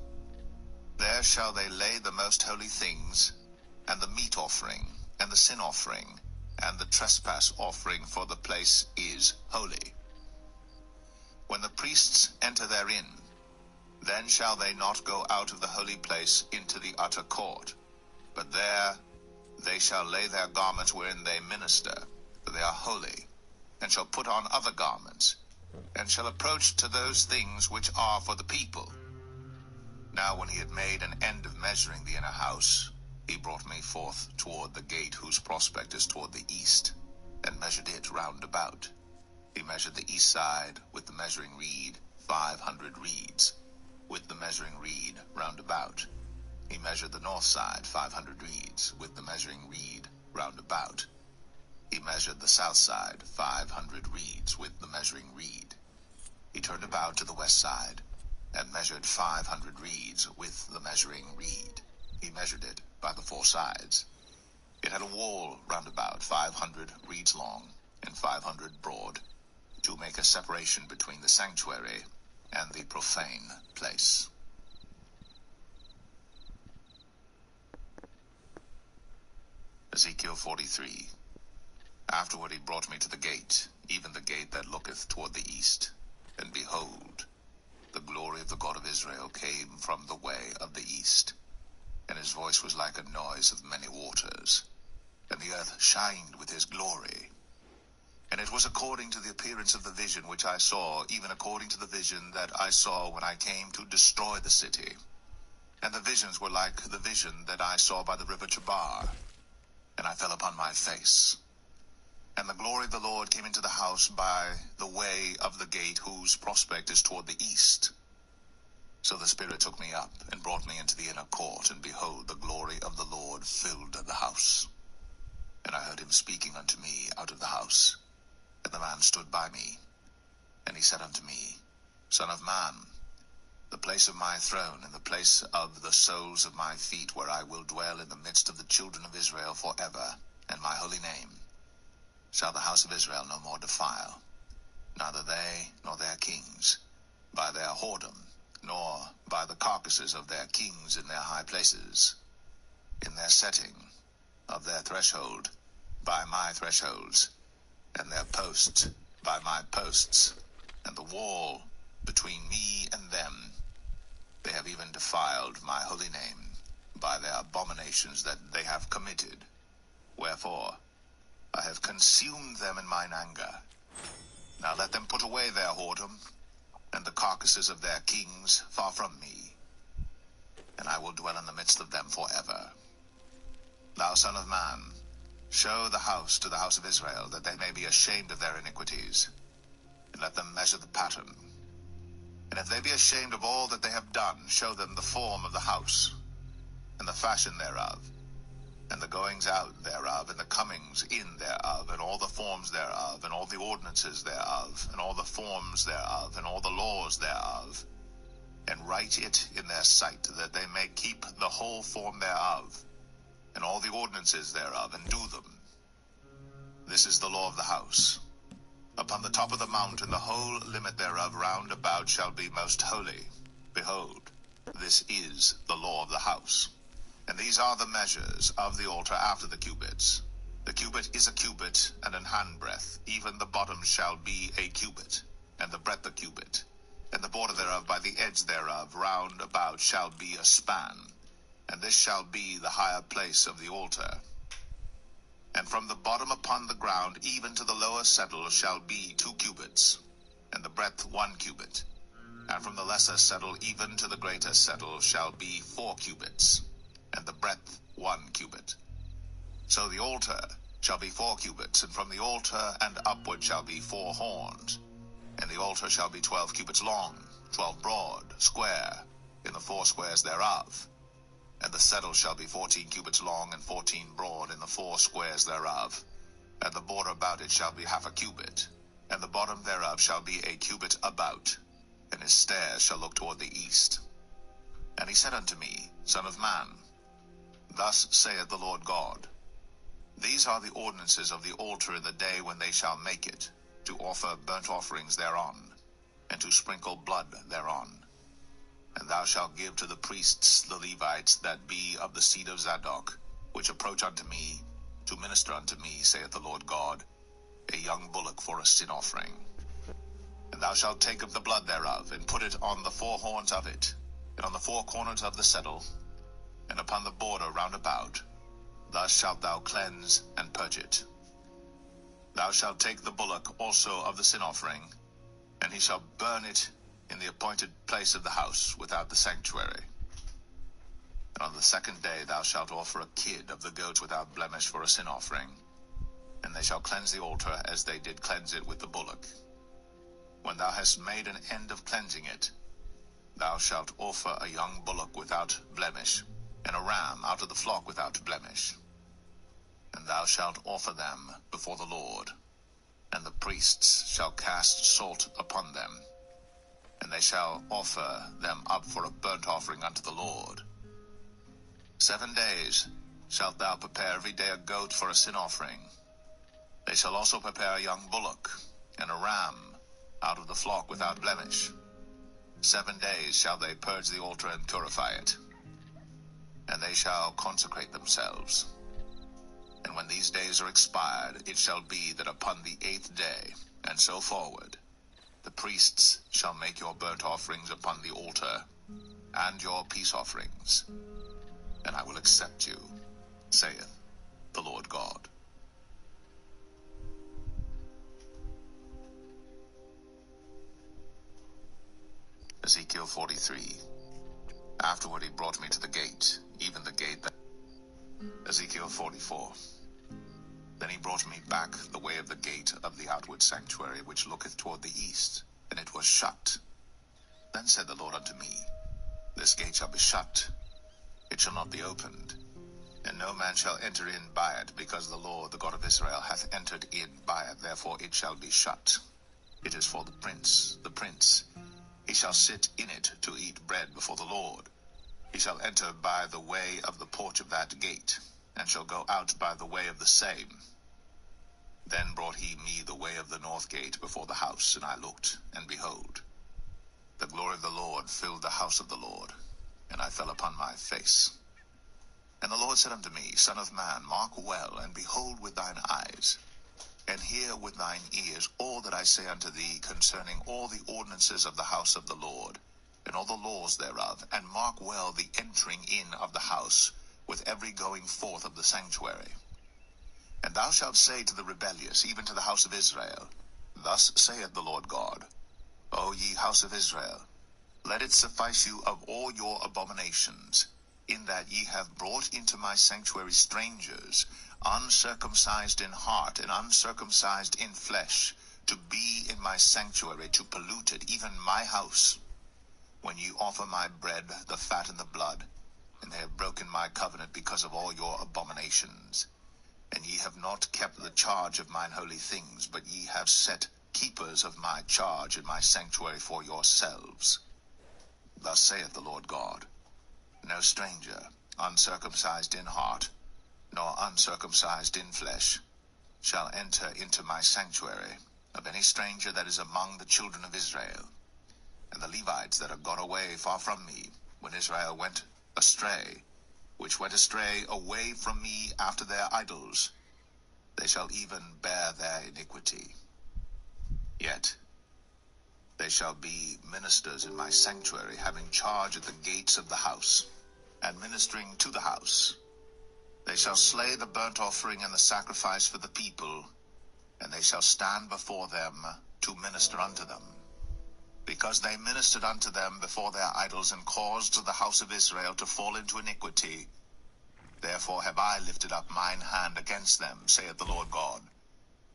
There shall they lay the most holy things, and the meat offering, and the sin offering, and the trespass offering, for the place is holy. When the priests enter therein, then shall they not go out of the holy place into the utter court, but there they shall lay their garments wherein they minister, for they are holy, and shall put on other garments, and shall approach to those things which are for the people. Now when he had made an end of measuring the inner house, he brought me forth toward the gate whose prospect is toward the east, and measured it round about. He measured the east side with the measuring reed, 500 reeds, with the measuring reed round about. He measured the north side, 500 reeds, with the measuring reed round about. He measured the south side, 500 reeds, with the measuring reed. He turned about to the west side, and measured 500 reeds with the measuring reed. He measured it by the four sides. It had a wall round about, 500 reeds long, and 500 broad, to make a separation between the sanctuary and the profane place. Ezekiel 43. Afterward he brought me to the gate, even the gate that looketh toward the east. And behold, the glory of the God of Israel came from the way of the east, and his voice was like a noise of many waters, and the earth shined with his glory. And it was according to the appearance of the vision which I saw, even according to the vision that I saw when I came to destroy the city. And the visions were like the vision that I saw by the river Chebar, and I fell upon my face. And the glory of the Lord came into the house by the way of the gate whose prospect is toward the east. So the Spirit took me up and brought me into the inner court, and behold, the glory of the Lord filled the house. And I heard him speaking unto me out of the house. And the man stood by me, and he said unto me, Son of man, the place of my throne, and the place of the soles of my feet, where I will dwell in the midst of the children of Israel forever, and my holy name shall the house of Israel no more defile, neither they nor their kings, by their whoredom, nor by the carcasses of their kings in their high places, in their setting of their threshold, by my thresholds, and their posts by my posts, and the wall between me and them. They have even defiled my holy name by their abominations that they have committed. Wherefore I have consumed them in mine anger. Now let them put away their whoredom, and the carcasses of their kings far from me, and I will dwell in the midst of them forever. Thou son of man, show the house to the house of Israel, that they may be ashamed of their iniquities, and let them measure the pattern. And if they be ashamed of all that they have done, show them the form of the house, and the fashion thereof, and the goings out thereof, and the comings in thereof, and all the forms thereof, and all the ordinances thereof, and all the forms thereof, and all the laws thereof, and write it in their sight, that they may keep the whole form thereof, and all the ordinances thereof, and do them. This is the law of the house. Upon the top of the mountain, the whole limit thereof round about shall be most holy. Behold, this is the law of the house. And these are the measures of the altar after the cubits. The cubit is a cubit and an handbreadth. Even the bottom shall be a cubit, and the breadth a cubit. And the border thereof by the edge thereof round about shall be a span. And this shall be the higher place of the altar. And from the bottom upon the ground even to the lower settle shall be 2 cubits, and the breadth 1 cubit. And from the lesser settle even to the greater settle shall be 4 cubits, and the breadth 1 cubit. So the altar shall be 4 cubits, and from the altar and upward shall be 4 horns. And the altar shall be 12 cubits long, 12 broad, square, in the 4 squares thereof. And the settle shall be 14 cubits long, and 14 broad in the 4 squares thereof. And the border about it shall be half a cubit, and the bottom thereof shall be a cubit about, and his stairs shall look toward the east. And he said unto me, Son of man, thus saith the Lord God, These are the ordinances of the altar in the day when they shall make it, to offer burnt offerings thereon, and to sprinkle blood thereon. And thou shalt give to the priests the Levites that be of the seed of Zadok, which approach unto me, to minister unto me, saith the Lord God, a young bullock for a sin offering. And thou shalt take of the blood thereof, and put it on the 4 horns of it, and on the 4 corners of the settle, and upon the border round about. Thus shalt thou cleanse and purge it. Thou shalt take the bullock also of the sin offering, and he shall burn it in the appointed place of the house without the sanctuary. And on the 2nd day thou shalt offer a kid of the goats without blemish for a sin offering, and they shall cleanse the altar as they did cleanse it with the bullock. When thou hast made an end of cleansing it, thou shalt offer a young bullock without blemish, and a ram out of the flock without blemish. And thou shalt offer them before the Lord, and the priests shall cast salt upon them, and they shall offer them up for a burnt offering unto the Lord. 7 days shalt thou prepare every day a goat for a sin offering. They shall also prepare a young bullock, and a ram out of the flock without blemish. 7 days shall they purge the altar and purify it, and they shall consecrate themselves. And when these days are expired, it shall be that upon the 8th day, and so forward, the priests shall make your burnt offerings upon the altar, and your peace offerings, and I will accept you, saith the Lord God. Ezekiel 43. Afterward he brought me to the gate, even the gate that... Ezekiel 44. Then he brought me back the way of the gate of the outward sanctuary, which looketh toward the east, and it was shut. Then said the Lord unto me, This gate shall be shut, it shall not be opened, and no man shall enter in by it, because the Lord, the God of Israel, hath entered in by it, therefore it shall be shut. It is for the prince. He shall sit in it to eat bread before the Lord. He shall enter by the way of the porch of that gate, and shall go out by the way of the same. Then brought he me the way of the north gate before the house, and I looked, and behold, the glory of the Lord filled the house of the Lord, and I fell upon my face. And the Lord said unto me, Son of man, mark well, and behold with thine eyes, and hear with thine ears all that I say unto thee concerning all the ordinances of the house of the Lord, and all the laws thereof, and mark well the entering in of the house, with every going forth of the sanctuary. And thou shalt say to the rebellious, even to the house of Israel, Thus saith the Lord God, O ye house of Israel, let it suffice you of all your abominations, in that ye have brought into my sanctuary strangers, uncircumcised in heart and uncircumcised in flesh, to be in my sanctuary, to pollute it, even my house. When ye offer my bread, the fat and the blood, and they have broken my covenant because of all your abominations. And ye have not kept the charge of mine holy things, but ye have set keepers of my charge in my sanctuary for yourselves. Thus saith the Lord God, No stranger, uncircumcised in heart, nor uncircumcised in flesh, shall enter into my sanctuary, of any stranger that is among the children of Israel, and the Levites that are gone away far from me, when Israel went astray, which went astray away from me after their idols, they shall even bear their iniquity. Yet they shall be ministers in my sanctuary, having charge at the gates of the house, and ministering to the house. They shall slay the burnt offering and the sacrifice for the people, and they shall stand before them to minister unto them. Because they ministered unto them before their idols, and caused the house of Israel to fall into iniquity, therefore have I lifted up mine hand against them, saith the Lord God,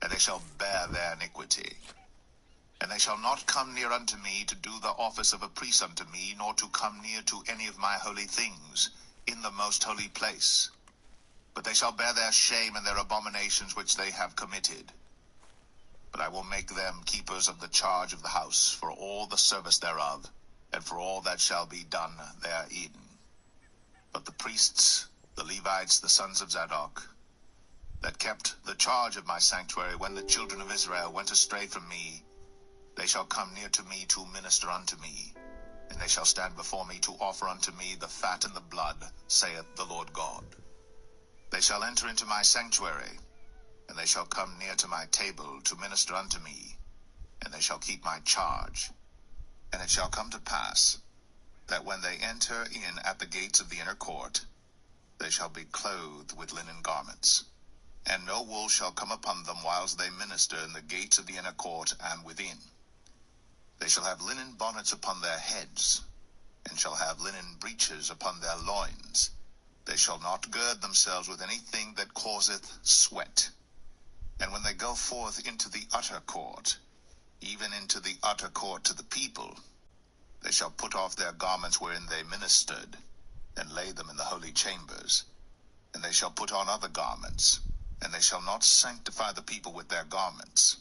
and they shall bear their iniquity. And they shall not come near unto me to do the office of a priest unto me, nor to come near to any of my holy things in the most holy place. But they shall bear their shame and their abominations which they have committed. But I will make them keepers of the charge of the house, for all the service thereof, and for all that shall be done therein. But the priests, the Levites, the sons of Zadok, that kept the charge of my sanctuary when the children of Israel went astray from me, they shall come near to me to minister unto me, and they shall stand before me to offer unto me the fat and the blood, saith the Lord God. They shall enter into my sanctuary, and they shall come near to my table to minister unto me, and they shall keep my charge. And it shall come to pass, that when they enter in at the gates of the inner court, they shall be clothed with linen garments, and no wool shall come upon them whiles they minister in the gates of the inner court and within. They shall have linen bonnets upon their heads, and shall have linen breeches upon their loins. They shall not gird themselves with anything that causeth sweat. And when they go forth into the utter court, even into the utter court to the people, they shall put off their garments wherein they ministered, and lay them in the holy chambers. And they shall put on other garments, and they shall not sanctify the people with their garments.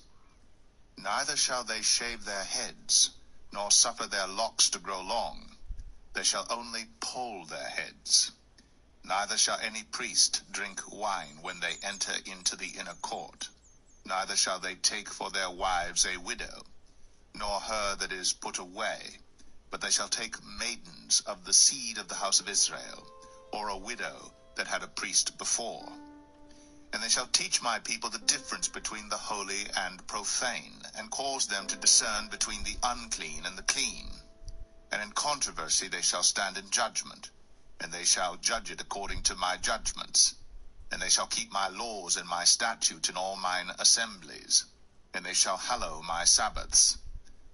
Neither shall they shave their heads, nor suffer their locks to grow long. They shall only poll their heads. Neither shall any priest drink wine when they enter into the inner court. Neither shall they take for their wives a widow, nor her that is put away. But they shall take maidens of the seed of the house of Israel, or a widow that had a priest before. And they shall teach my people the difference between the holy and profane, and cause them to discern between the unclean and the clean. And in controversy they shall stand in judgment, and they shall judge it according to my judgments. And they shall keep my laws and my statutes in all mine assemblies, and they shall hallow my Sabbaths.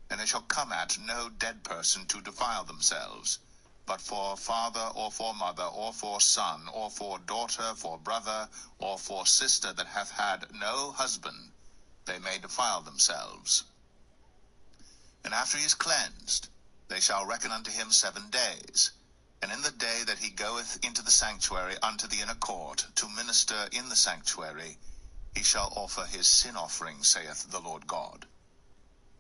And they shall come at no dead person to defile themselves, but for father or for mother or for son or for daughter, for brother or for sister that hath had no husband, they may defile themselves. And after he is cleansed, they shall reckon unto him 7 days. And in the day that he goeth into the sanctuary unto the inner court to minister in the sanctuary, he shall offer his sin offering, saith the Lord God.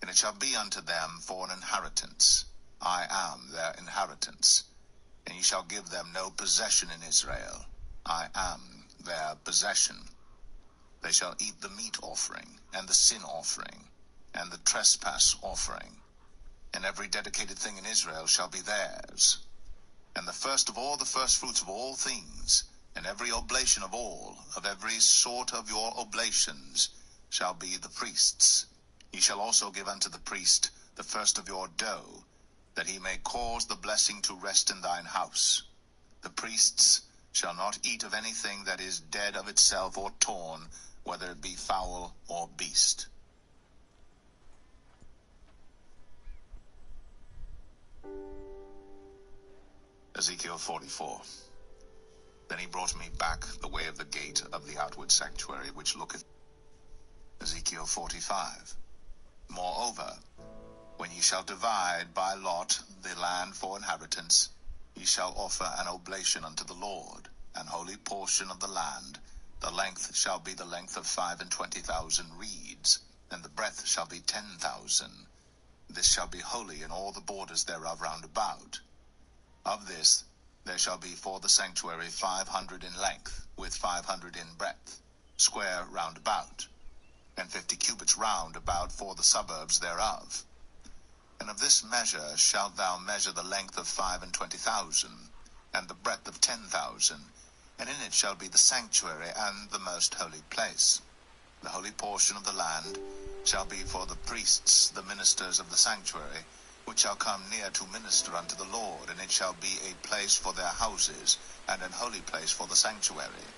And it shall be unto them for an inheritance. I am their inheritance. And ye shall give them no possession in Israel. I am their possession. They shall eat the meat offering, and the sin offering, and the trespass offering. And every dedicated thing in Israel shall be theirs. And the first of all the firstfruits of all things, and every oblation of all, of every sort of your oblations, shall be the priest's. Ye shall also give unto the priest the first of your dough, that he may cause the blessing to rest in thine house. The priests shall not eat of anything that is dead of itself or torn, whether it be fowl or beast. Ezekiel 44. Then he brought me back the way of the gate of the outward sanctuary, which looketh. Ezekiel 45. Moreover, when ye shall divide by lot the land for inheritance, ye shall offer an oblation unto the Lord, an holy portion of the land. The length shall be the length of 25,000 reeds, and the breadth shall be 10,000. This shall be holy in all the borders thereof round about. Of this there shall be for the sanctuary 500 in length, with 500 in breadth. square round about, and 50 cubits round about for the suburbs thereof. And of this measure shalt thou measure the length of 25,000, and the breadth of 10,000, and in it shall be the sanctuary and the most holy place. The holy portion of the land shall be for the priests, the ministers of the sanctuary, which shall come near to minister unto the Lord, and it shall be a place for their houses, and an holy place for the sanctuary.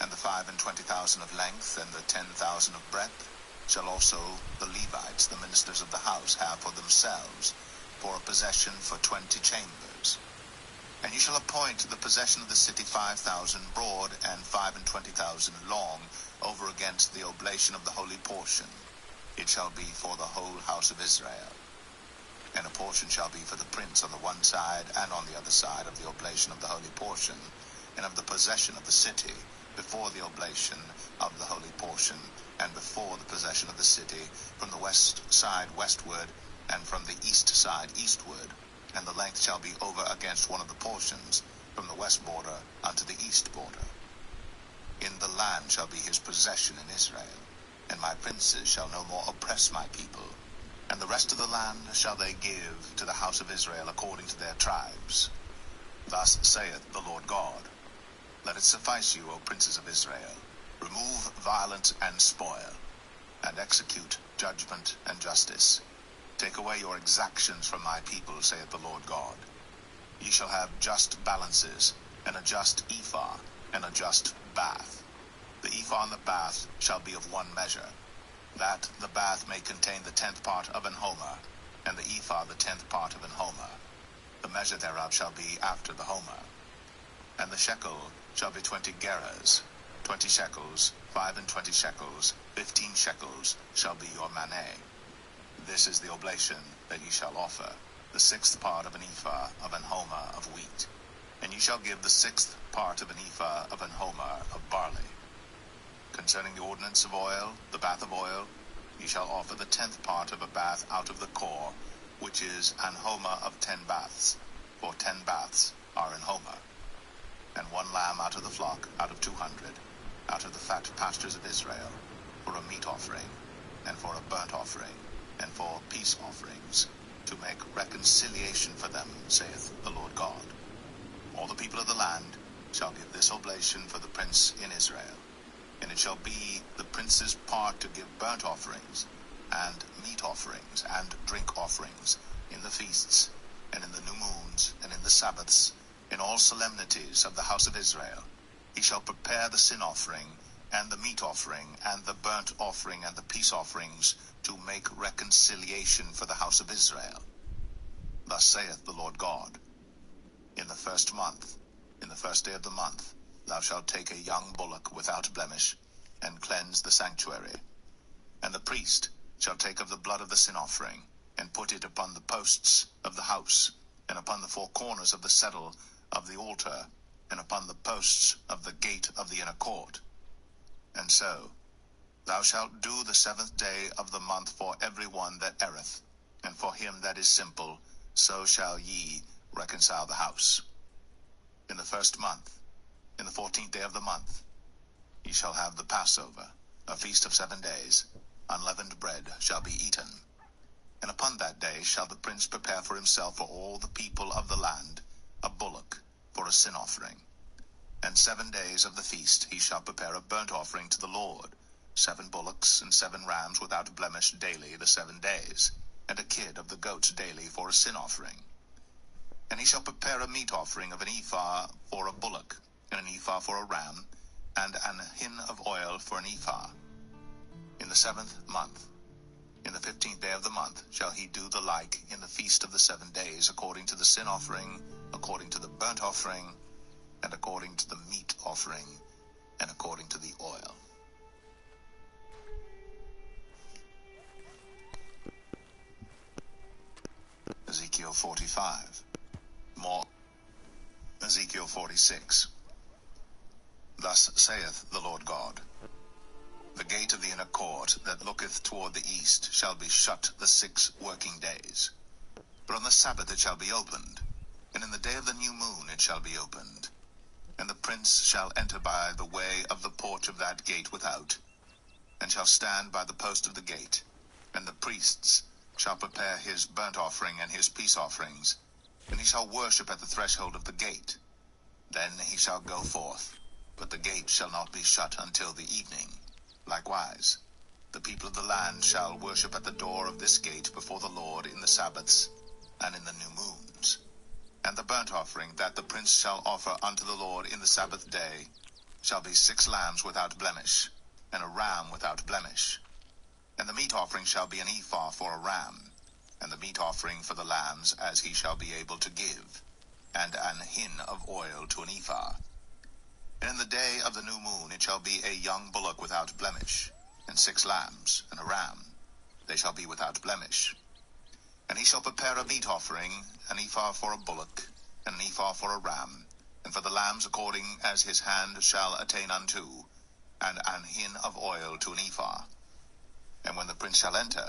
And the 25,000 of length, and the 10,000 of breadth, shall also the Levites, the ministers of the house, have for themselves, for a possession for 20 chambers. And you shall appoint the possession of the city 5,000 broad, and 25,000 long, over against the oblation of the holy portion. It shall be for the whole house of Israel. And a portion shall be for the prince on the one side, and on the other side of the oblation of the holy portion, and of the possession of the city, before the oblation of the holy portion, and before the possession of the city, from the west side westward, and from the east side eastward. And the length shall be over against one of the portions, from the west border unto the east border. In the land shall be his possession in Israel, and my princes shall no more oppress my people. And the rest of the land shall they give to the house of Israel according to their tribes. Thus saith the Lord God, Let it suffice you, O princes of Israel. Remove violence and spoil, and execute judgment and justice. Take away your exactions from my people, saith the Lord God. Ye shall have just balances, and a just ephah, and a just bath. The ephah and the bath shall be of one measure, that the bath may contain the 10th part of an homer, and the ephah the 10th part of an homer. The measure thereof shall be after the homer. And the shekel shall be 20 gerahs, 20 shekels, 25 shekels, 15 shekels shall be your maneh. This is the oblation that ye shall offer, the 6th part of an ephah of an homer of wheat. And ye shall give the 6th part of an ephah of an homer of barley. Concerning the ordinance of oil, the bath of oil, ye shall offer the 10th part of a bath out of the core, which is an homer of 10 baths, for 10 baths are an homer. And 1 lamb out of the flock, out of 200, out of the fat pastures of Israel, for a meat offering, and for a burnt offering, and for peace offerings, to make reconciliation for them, saith the Lord God. All the people of the land shall give this oblation for the prince in Israel. And it shall be the prince's part to give burnt offerings, and meat offerings, and drink offerings, in the feasts, and in the new moons, and in the Sabbaths, in all solemnities of the house of Israel. He shall prepare the sin offering, and the meat offering, and the burnt offering, and the peace offerings, to make reconciliation for the house of Israel. Thus saith the Lord God, In the 1st month, in the 1st day of the month, thou shalt take a young bullock without blemish, and cleanse the sanctuary. And the priest shall take of the blood of the sin offering, and put it upon the posts of the house, and upon the 4 corners of the settle of the altar, and upon the posts of the gate of the inner court. And so thou shalt do the 7th day of the month for every one that erreth, and for him that is simple, so shall ye reconcile the house. In the 1st month, in the 14th day of the month, ye shall have the Passover, a feast of 7 days. Unleavened bread shall be eaten. And upon that day shall the prince prepare for himself for all the people of the land a bullock for a sin offering. And 7 days of the feast he shall prepare a burnt offering to the Lord, 7 bullocks and 7 rams without blemish daily the 7 days, and a kid of the goats daily for a sin offering. And he shall prepare a meat offering of an ephah for a bullock, and an ephah for a ram, and an hin of oil for an ephah. In the 7th month, in the 15th day of the month, shall he do the like in the feast of the 7 days, according to the sin offering, according to the burnt offering, and according to the meat offering, and according to the oil. Ezekiel 45. More. Ezekiel 46. Thus saith the Lord God, The gate of the inner court that looketh toward the east shall be shut the 6 working days. But on the Sabbath it shall be opened, and in the day of the new moon it shall be opened. And the prince shall enter by the way of the porch of that gate without, and shall stand by the post of the gate. And the priests shall prepare his burnt offering and his peace offerings, and he shall worship at the threshold of the gate. Then he shall go forth, but the gate shall not be shut until the evening. Likewise, the people of the land shall worship at the door of this gate before the Lord in the Sabbaths and in the new moons. And the burnt offering that the prince shall offer unto the Lord in the Sabbath day shall be 6 lambs without blemish, and a ram without blemish. And the meat offering shall be an ephah for a ram, and the meat offering for the lambs as he shall be able to give, and an hin of oil to an ephah. And in the day of the new moon it shall be a young bullock without blemish, and 6 lambs, and a ram. They shall be without blemish. And he shall prepare a meat offering, an ephah for a bullock, and an ephah for a ram, and for the lambs according as his hand shall attain unto, and an hin of oil to an ephah. And when the prince shall enter,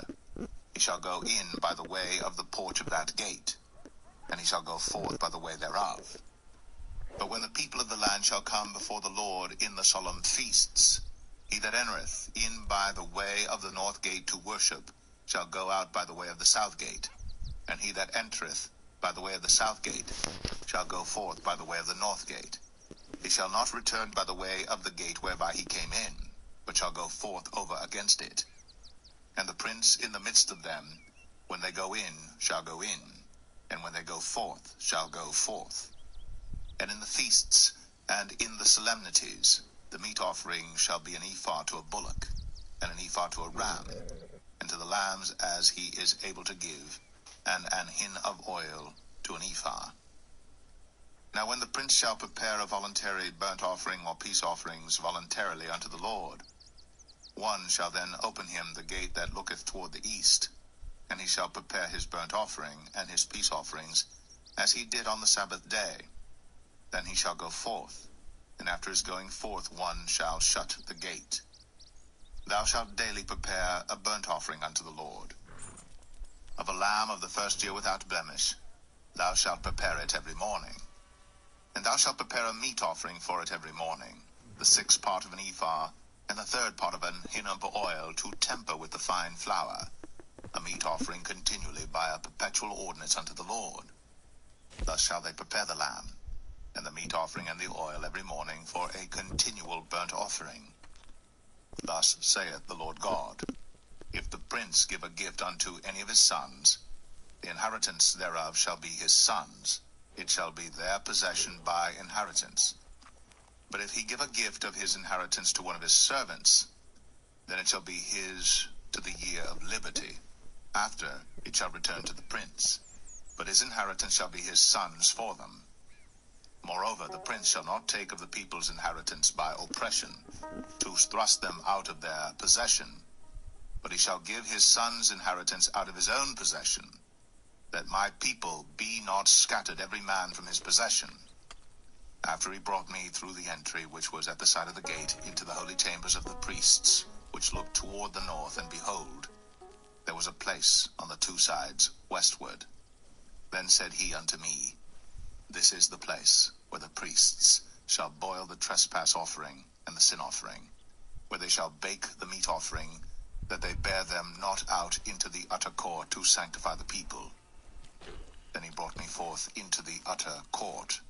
he shall go in by the way of the porch of that gate, and he shall go forth by the way thereof. But when the people of the land shall come before the Lord in the solemn feasts, he that entereth in by the way of the north gate to worship shall go out by the way of the south gate, and he that entereth by the way of the south gate shall go forth by the way of the north gate. He shall not return by the way of the gate whereby he came in, but shall go forth over against it. And the prince in the midst of them, when they go in, shall go in, and when they go forth, shall go forth. And in the feasts and in the solemnities, the meat offering shall be an ephah to a bullock, and an ephah to a ram, and to the lambs as he is able to give, and an hin of oil to an ephah. Now when the prince shall prepare a voluntary burnt offering or peace offerings voluntarily unto the Lord, one shall then open him the gate that looketh toward the east, and he shall prepare his burnt offering and his peace offerings, as he did on the Sabbath day. Then he shall go forth, and after his going forth one shall shut the gate. Thou shalt daily prepare a burnt offering unto the Lord. Of a lamb of the first year without blemish, thou shalt prepare it every morning. And thou shalt prepare a meat offering for it every morning, the 6th part of an ephah, and the 3rd part of an hin of oil to temper with the fine flour, a meat offering continually by a perpetual ordinance unto the Lord. Thus shall they prepare the lamb, and the meat offering and the oil every morning for a continual burnt offering. Thus saith the Lord God, if the prince give a gift unto any of his sons, the inheritance thereof shall be his sons, it shall be their possession by inheritance. But if he give a gift of his inheritance to one of his servants, then it shall be his to the year of liberty. After it shall return to the prince, but his inheritance shall be his sons for them. Moreover, the prince shall not take of the people's inheritance by oppression, to thrust them out of their possession, but he shall give his sons' inheritance out of his own possession, that my people be not scattered every man from his possession. After he brought me through the entry which was at the side of the gate into the holy chambers of the priests, which looked toward the north, and behold, there was a place on the 2 sides westward. Then said he unto me, this is the place where the priests shall boil the trespass offering and the sin offering, where they shall bake the meat offering, that they bear them not out into the utter court to sanctify the people. Then he brought me forth into the utter court,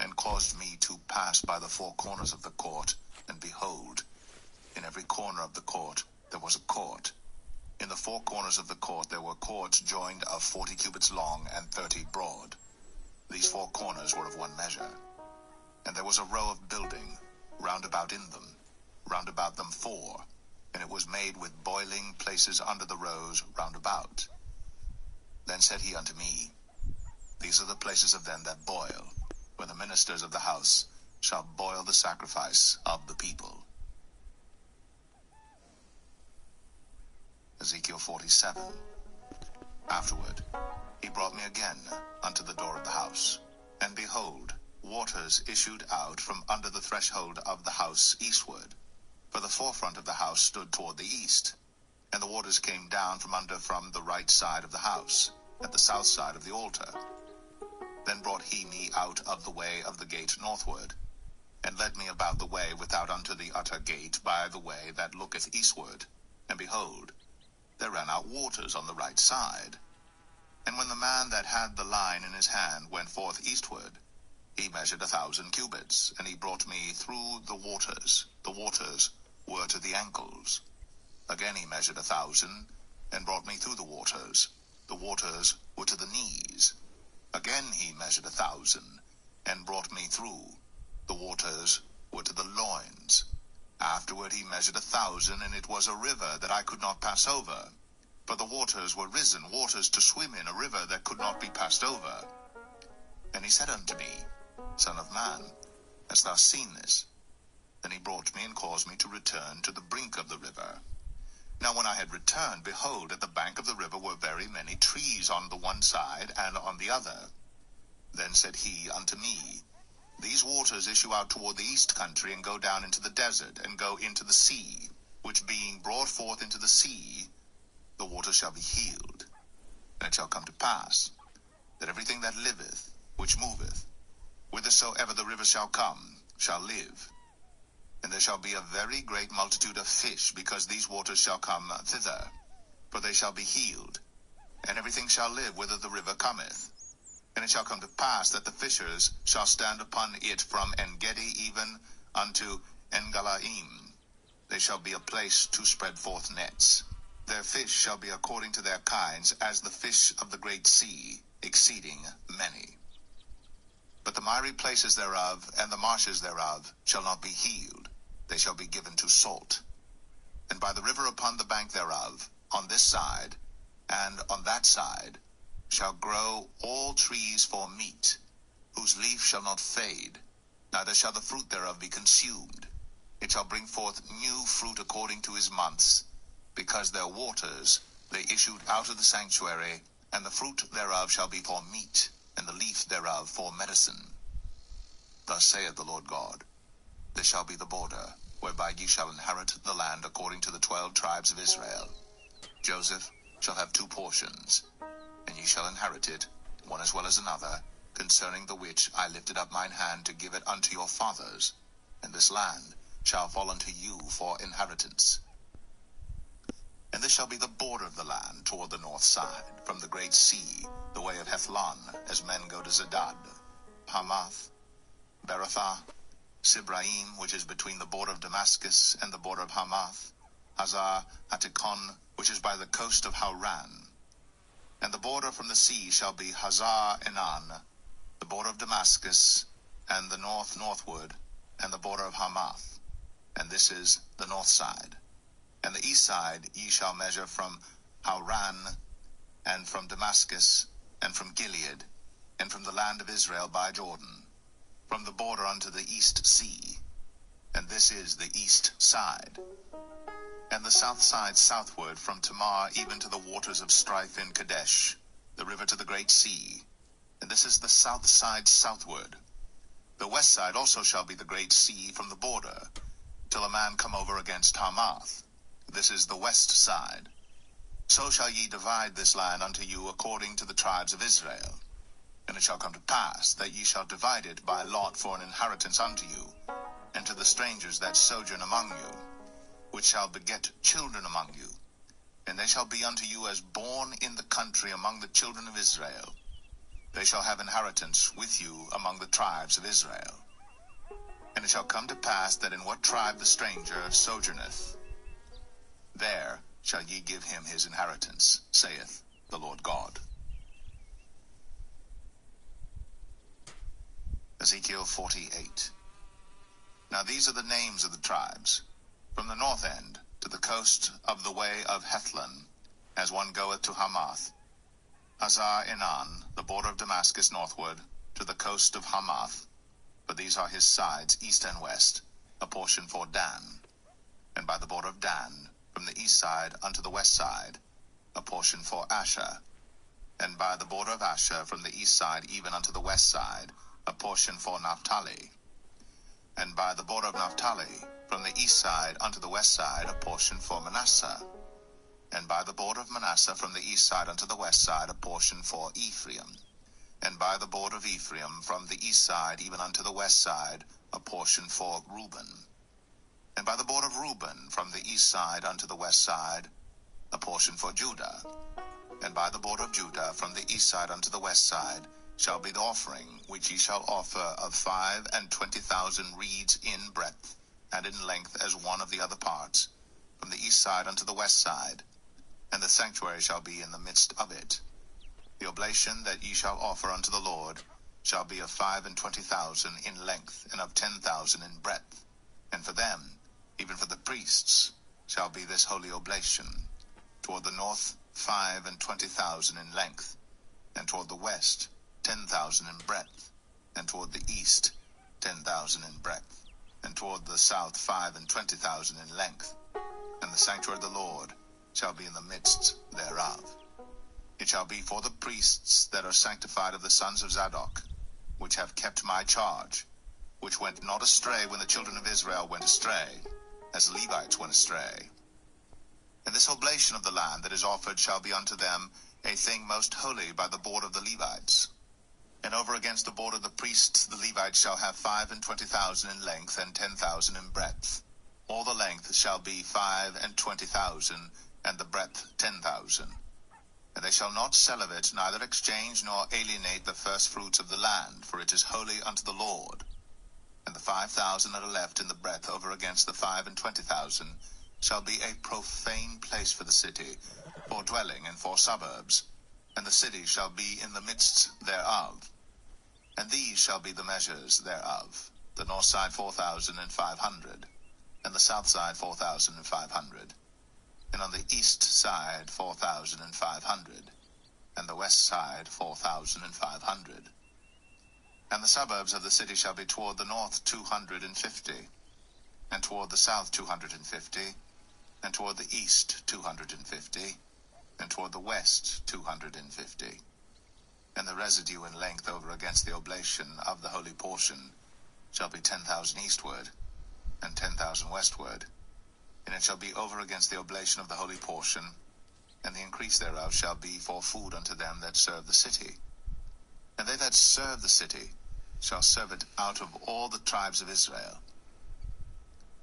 and caused me to pass by the 4 corners of the court, and behold, in every corner of the court there was a court. In the 4 corners of the court there were courts joined of 40 cubits long and 30 broad. These 4 corners were of one measure. And there was a row of building round about in them, round about them 4, and it was made with boiling places under the rows round about. Then said he unto me, these are the places of them that boil, where the ministers of the house shall boil the sacrifice of the people. Ezekiel 47. Afterward, he brought me again unto the door of the house, and behold, waters issued out from under the threshold of the house eastward, for the forefront of the house stood toward the east, and the waters came down from the right side of the house, at the south side of the altar. Then brought he me out of the way of the gate northward, and led me about the way without unto the utter gate by the way that looketh eastward. And behold, there ran out waters on the right side. And when the man that had the line in his hand went forth eastward, he measured 1,000 cubits, and he brought me through the waters. The waters were to the ankles. Again he measured 1,000, and brought me through the waters. The waters were to the knees. Again he measured 1,000, and brought me through. The waters were to the loins. Afterward he measured 1,000, and it was a river that I could not pass over. For the waters were risen, waters to swim in, a river that could not be passed over. And he said unto me, Son of man, hast thou seen this? Then he brought me and caused me to return to the brink of the river. Now when I had returned, behold, at the bank of the river were very many trees on the one side and on the other. Then said he unto me, These waters issue out toward the east country, and go down into the desert, and go into the sea, which being brought forth into the sea, the waters shall be healed. And it shall come to pass, that everything that liveth, which moveth, whithersoever the river shall come, shall live. And there shall be a very great multitude of fish, because these waters shall come thither, for they shall be healed. And everything shall live whither the river cometh. And it shall come to pass that the fishers shall stand upon it from En-gedi even unto En-galaim. They shall be a place to spread forth nets. Their fish shall be according to their kinds, as the fish of the great sea, exceeding many. But the miry places thereof, and the marshes thereof, shall not be healed. They shall be given to salt. And by the river upon the bank thereof, on this side, and on that side, shall grow all trees for meat, whose leaf shall not fade, neither shall the fruit thereof be consumed. It shall bring forth new fruit according to his months, because their waters they issued out of the sanctuary, and the fruit thereof shall be for meat, and the leaf thereof for medicine. Thus saith the Lord God, This shall be the border, whereby ye shall inherit the land according to the 12 tribes of Israel. Joseph shall have 2 portions, and ye shall inherit it, one as well as another, concerning the which I lifted up mine hand to give it unto your fathers, and this land shall fall unto you for inheritance. And this shall be the border of the land toward the north side, from the great sea, the way of Hethlon, as men go to Zedad, Hamath, Berothah, Sibraim, which is between the border of Damascus and the border of Hamath, Hazar Hatikon, which is by the coast of Hauran. And the border from the sea shall be Hazar Enan, the border of Damascus, and the northward, and the border of Hamath. And this is the north side. And the east side ye shall measure from Hauran, and from Damascus, and from Gilead, and from the land of Israel by Jordan, from the border unto the east sea. And this is the east side. And the south side southward, from Tamar even to the waters of strife in Kadesh, the river to the great sea. And this is the south side southward. The west side also shall be the great sea from the border, till a man come over against Hamath. This is the west side. So shall ye divide this land unto you according to the tribes of Israel. And it shall come to pass that ye shall divide it by lot for an inheritance unto you, and to the strangers that sojourn among you, which shall beget children among you. And they shall be unto you as born in the country among the children of Israel. They shall have inheritance with you among the tribes of Israel. And it shall come to pass that in what tribe the stranger sojourneth, there shall ye give him his inheritance, saith the Lord God. Ezekiel 48. Now these are the names of the tribes, from the north end to the coast of the way of Hethlon, as one goeth to Hamath, Hazar Enan, the border of Damascus northward, to the coast of Hamath. But these are his sides, east and west, a portion for Dan. And by the border of Dan, from the east side unto the west side, a portion for Asher. And by the border of Asher, from the east side even unto the west side, a portion for Naphtali. And by the border of Naphtali, from the east side unto the west side, a portion for Manasseh. And by the border of Manasseh, from the east side unto the west side, a portion for Ephraim. And by the border of Ephraim, from the east side even unto the west side, a portion for Reuben. And by the border of Reuben, from the east side unto the west side, a portion for Judah. And by the border of Judah, from the east side unto the west side, shall be the offering which ye shall offer of 25,000 reeds in breadth, and in length as one of the other parts, from the east side unto the west side, and the sanctuary shall be in the midst of it. The oblation that ye shall offer unto the Lord shall be of 25,000 in length, and of 10,000 in breadth. And for them, even for the priests, shall be this holy oblation. Toward the north 25,000 in length, and toward the west 10,000 in breadth, and toward the east 10,000 in breadth, and toward the south 25,000 in length. And the sanctuary of the Lord shall be in the midst thereof. It shall be for the priests that are sanctified of the sons of Zadok, which have kept my charge, which went not astray when the children of Israel went astray, as the Levites went astray. And this oblation of the land that is offered shall be unto them a thing most holy by the border of the Levites. And over against the border of the priests the Levites shall have 25,000 in length, and 10,000 in breadth. All the length shall be 25,000, and the breadth 10,000. And they shall not sell of it, neither exchange nor alienate the first fruits of the land, for it is holy unto the Lord. And the 5,000 that are left in the breadth over against the 25,000 shall be a profane place for the city, for dwelling and for suburbs, and the city shall be in the midst thereof. And these shall be the measures thereof: the north side 4,500, and the south side 4,500, and on the east side 4,500, and the west side 4,500. And the suburbs of the city shall be toward the north 250, and toward the south 250, and toward the east 250, and toward the west 250. And the residue in length over against the oblation of the holy portion shall be 10,000 eastward, and 10,000 westward. And it shall be over against the oblation of the holy portion, and the increase thereof shall be for food unto them that serve the city. And they that serve the city shall serve it out of all the tribes of Israel.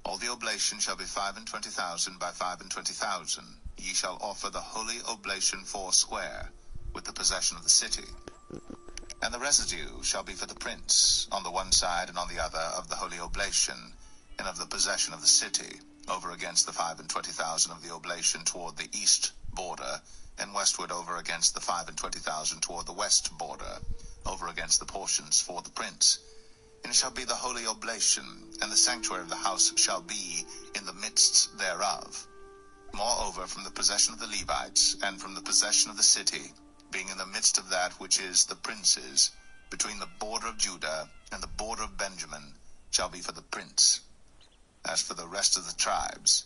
All the oblation shall be 25,000 by 25,000. Ye shall offer the holy oblation foursquare, with the possession of the city. And the residue shall be for the prince, on the one side and on the other of the holy oblation, and of the possession of the city, over against the 25,000 of the oblation toward the east border, and westward over against the 25,000 toward the west border, over against the portions for the prince. And it shall be the holy oblation, and the sanctuary of the house shall be in the midst thereof. Moreover, from the possession of the Levites, and from the possession of the city, being in the midst of that which is the prince's, between the border of Judah and the border of Benjamin, shall be for the prince. As for the rest of the tribes,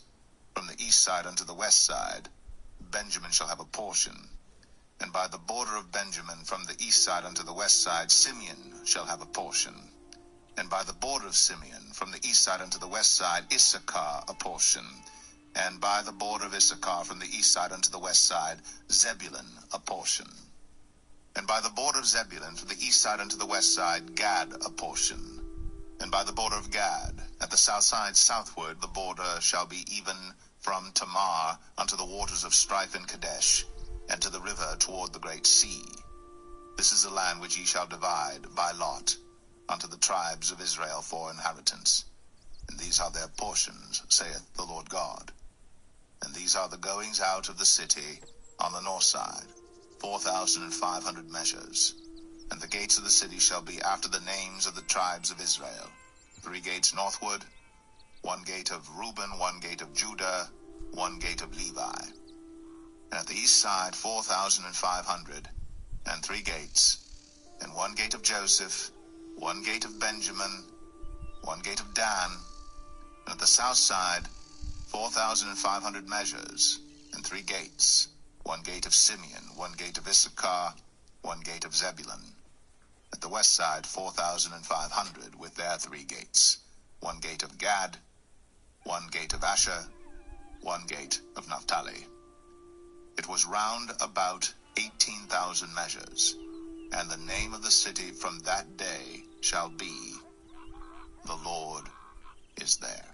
from the east side unto the west side, Benjamin shall have a portion. And by the border of Benjamin, from the east side unto the west side, Simeon shall have a portion. And by the border of Simeon, from the east side unto the west side, Issachar a portion. And by the border of Issachar, from the east side unto the west side, Zebulun a portion. And by the border of Zebulun, from the east side unto the west side, Gad a portion. And by the border of Gad, at the south side southward, the border shall be even from Tamar unto the waters of strife in Kadesh, and to the river toward the great sea. This is the land which ye shall divide by lot unto the tribes of Israel for inheritance. And these are their portions, saith the Lord God. And these are the goings out of the city on the north side, 4,500 measures. And the gates of the city shall be after the names of the tribes of Israel: 3 gates northward, 1 gate of Reuben, 1 gate of Judah, 1 gate of Levi. And at the east side 4,500, and 3 gates, and 1 gate of Joseph, 1 gate of Benjamin, 1 gate of Dan. And at the south side 4,500 measures, and 3 gates, 1 gate of Simeon, 1 gate of Issachar, 1 gate of Zebulun. At the west side 4,500, with their 3 gates, 1 gate of Gad, 1 gate of Asher, 1 gate of Naphtali. It was round about 18,000 measures, and the name of the city from that day shall be the Lord is there.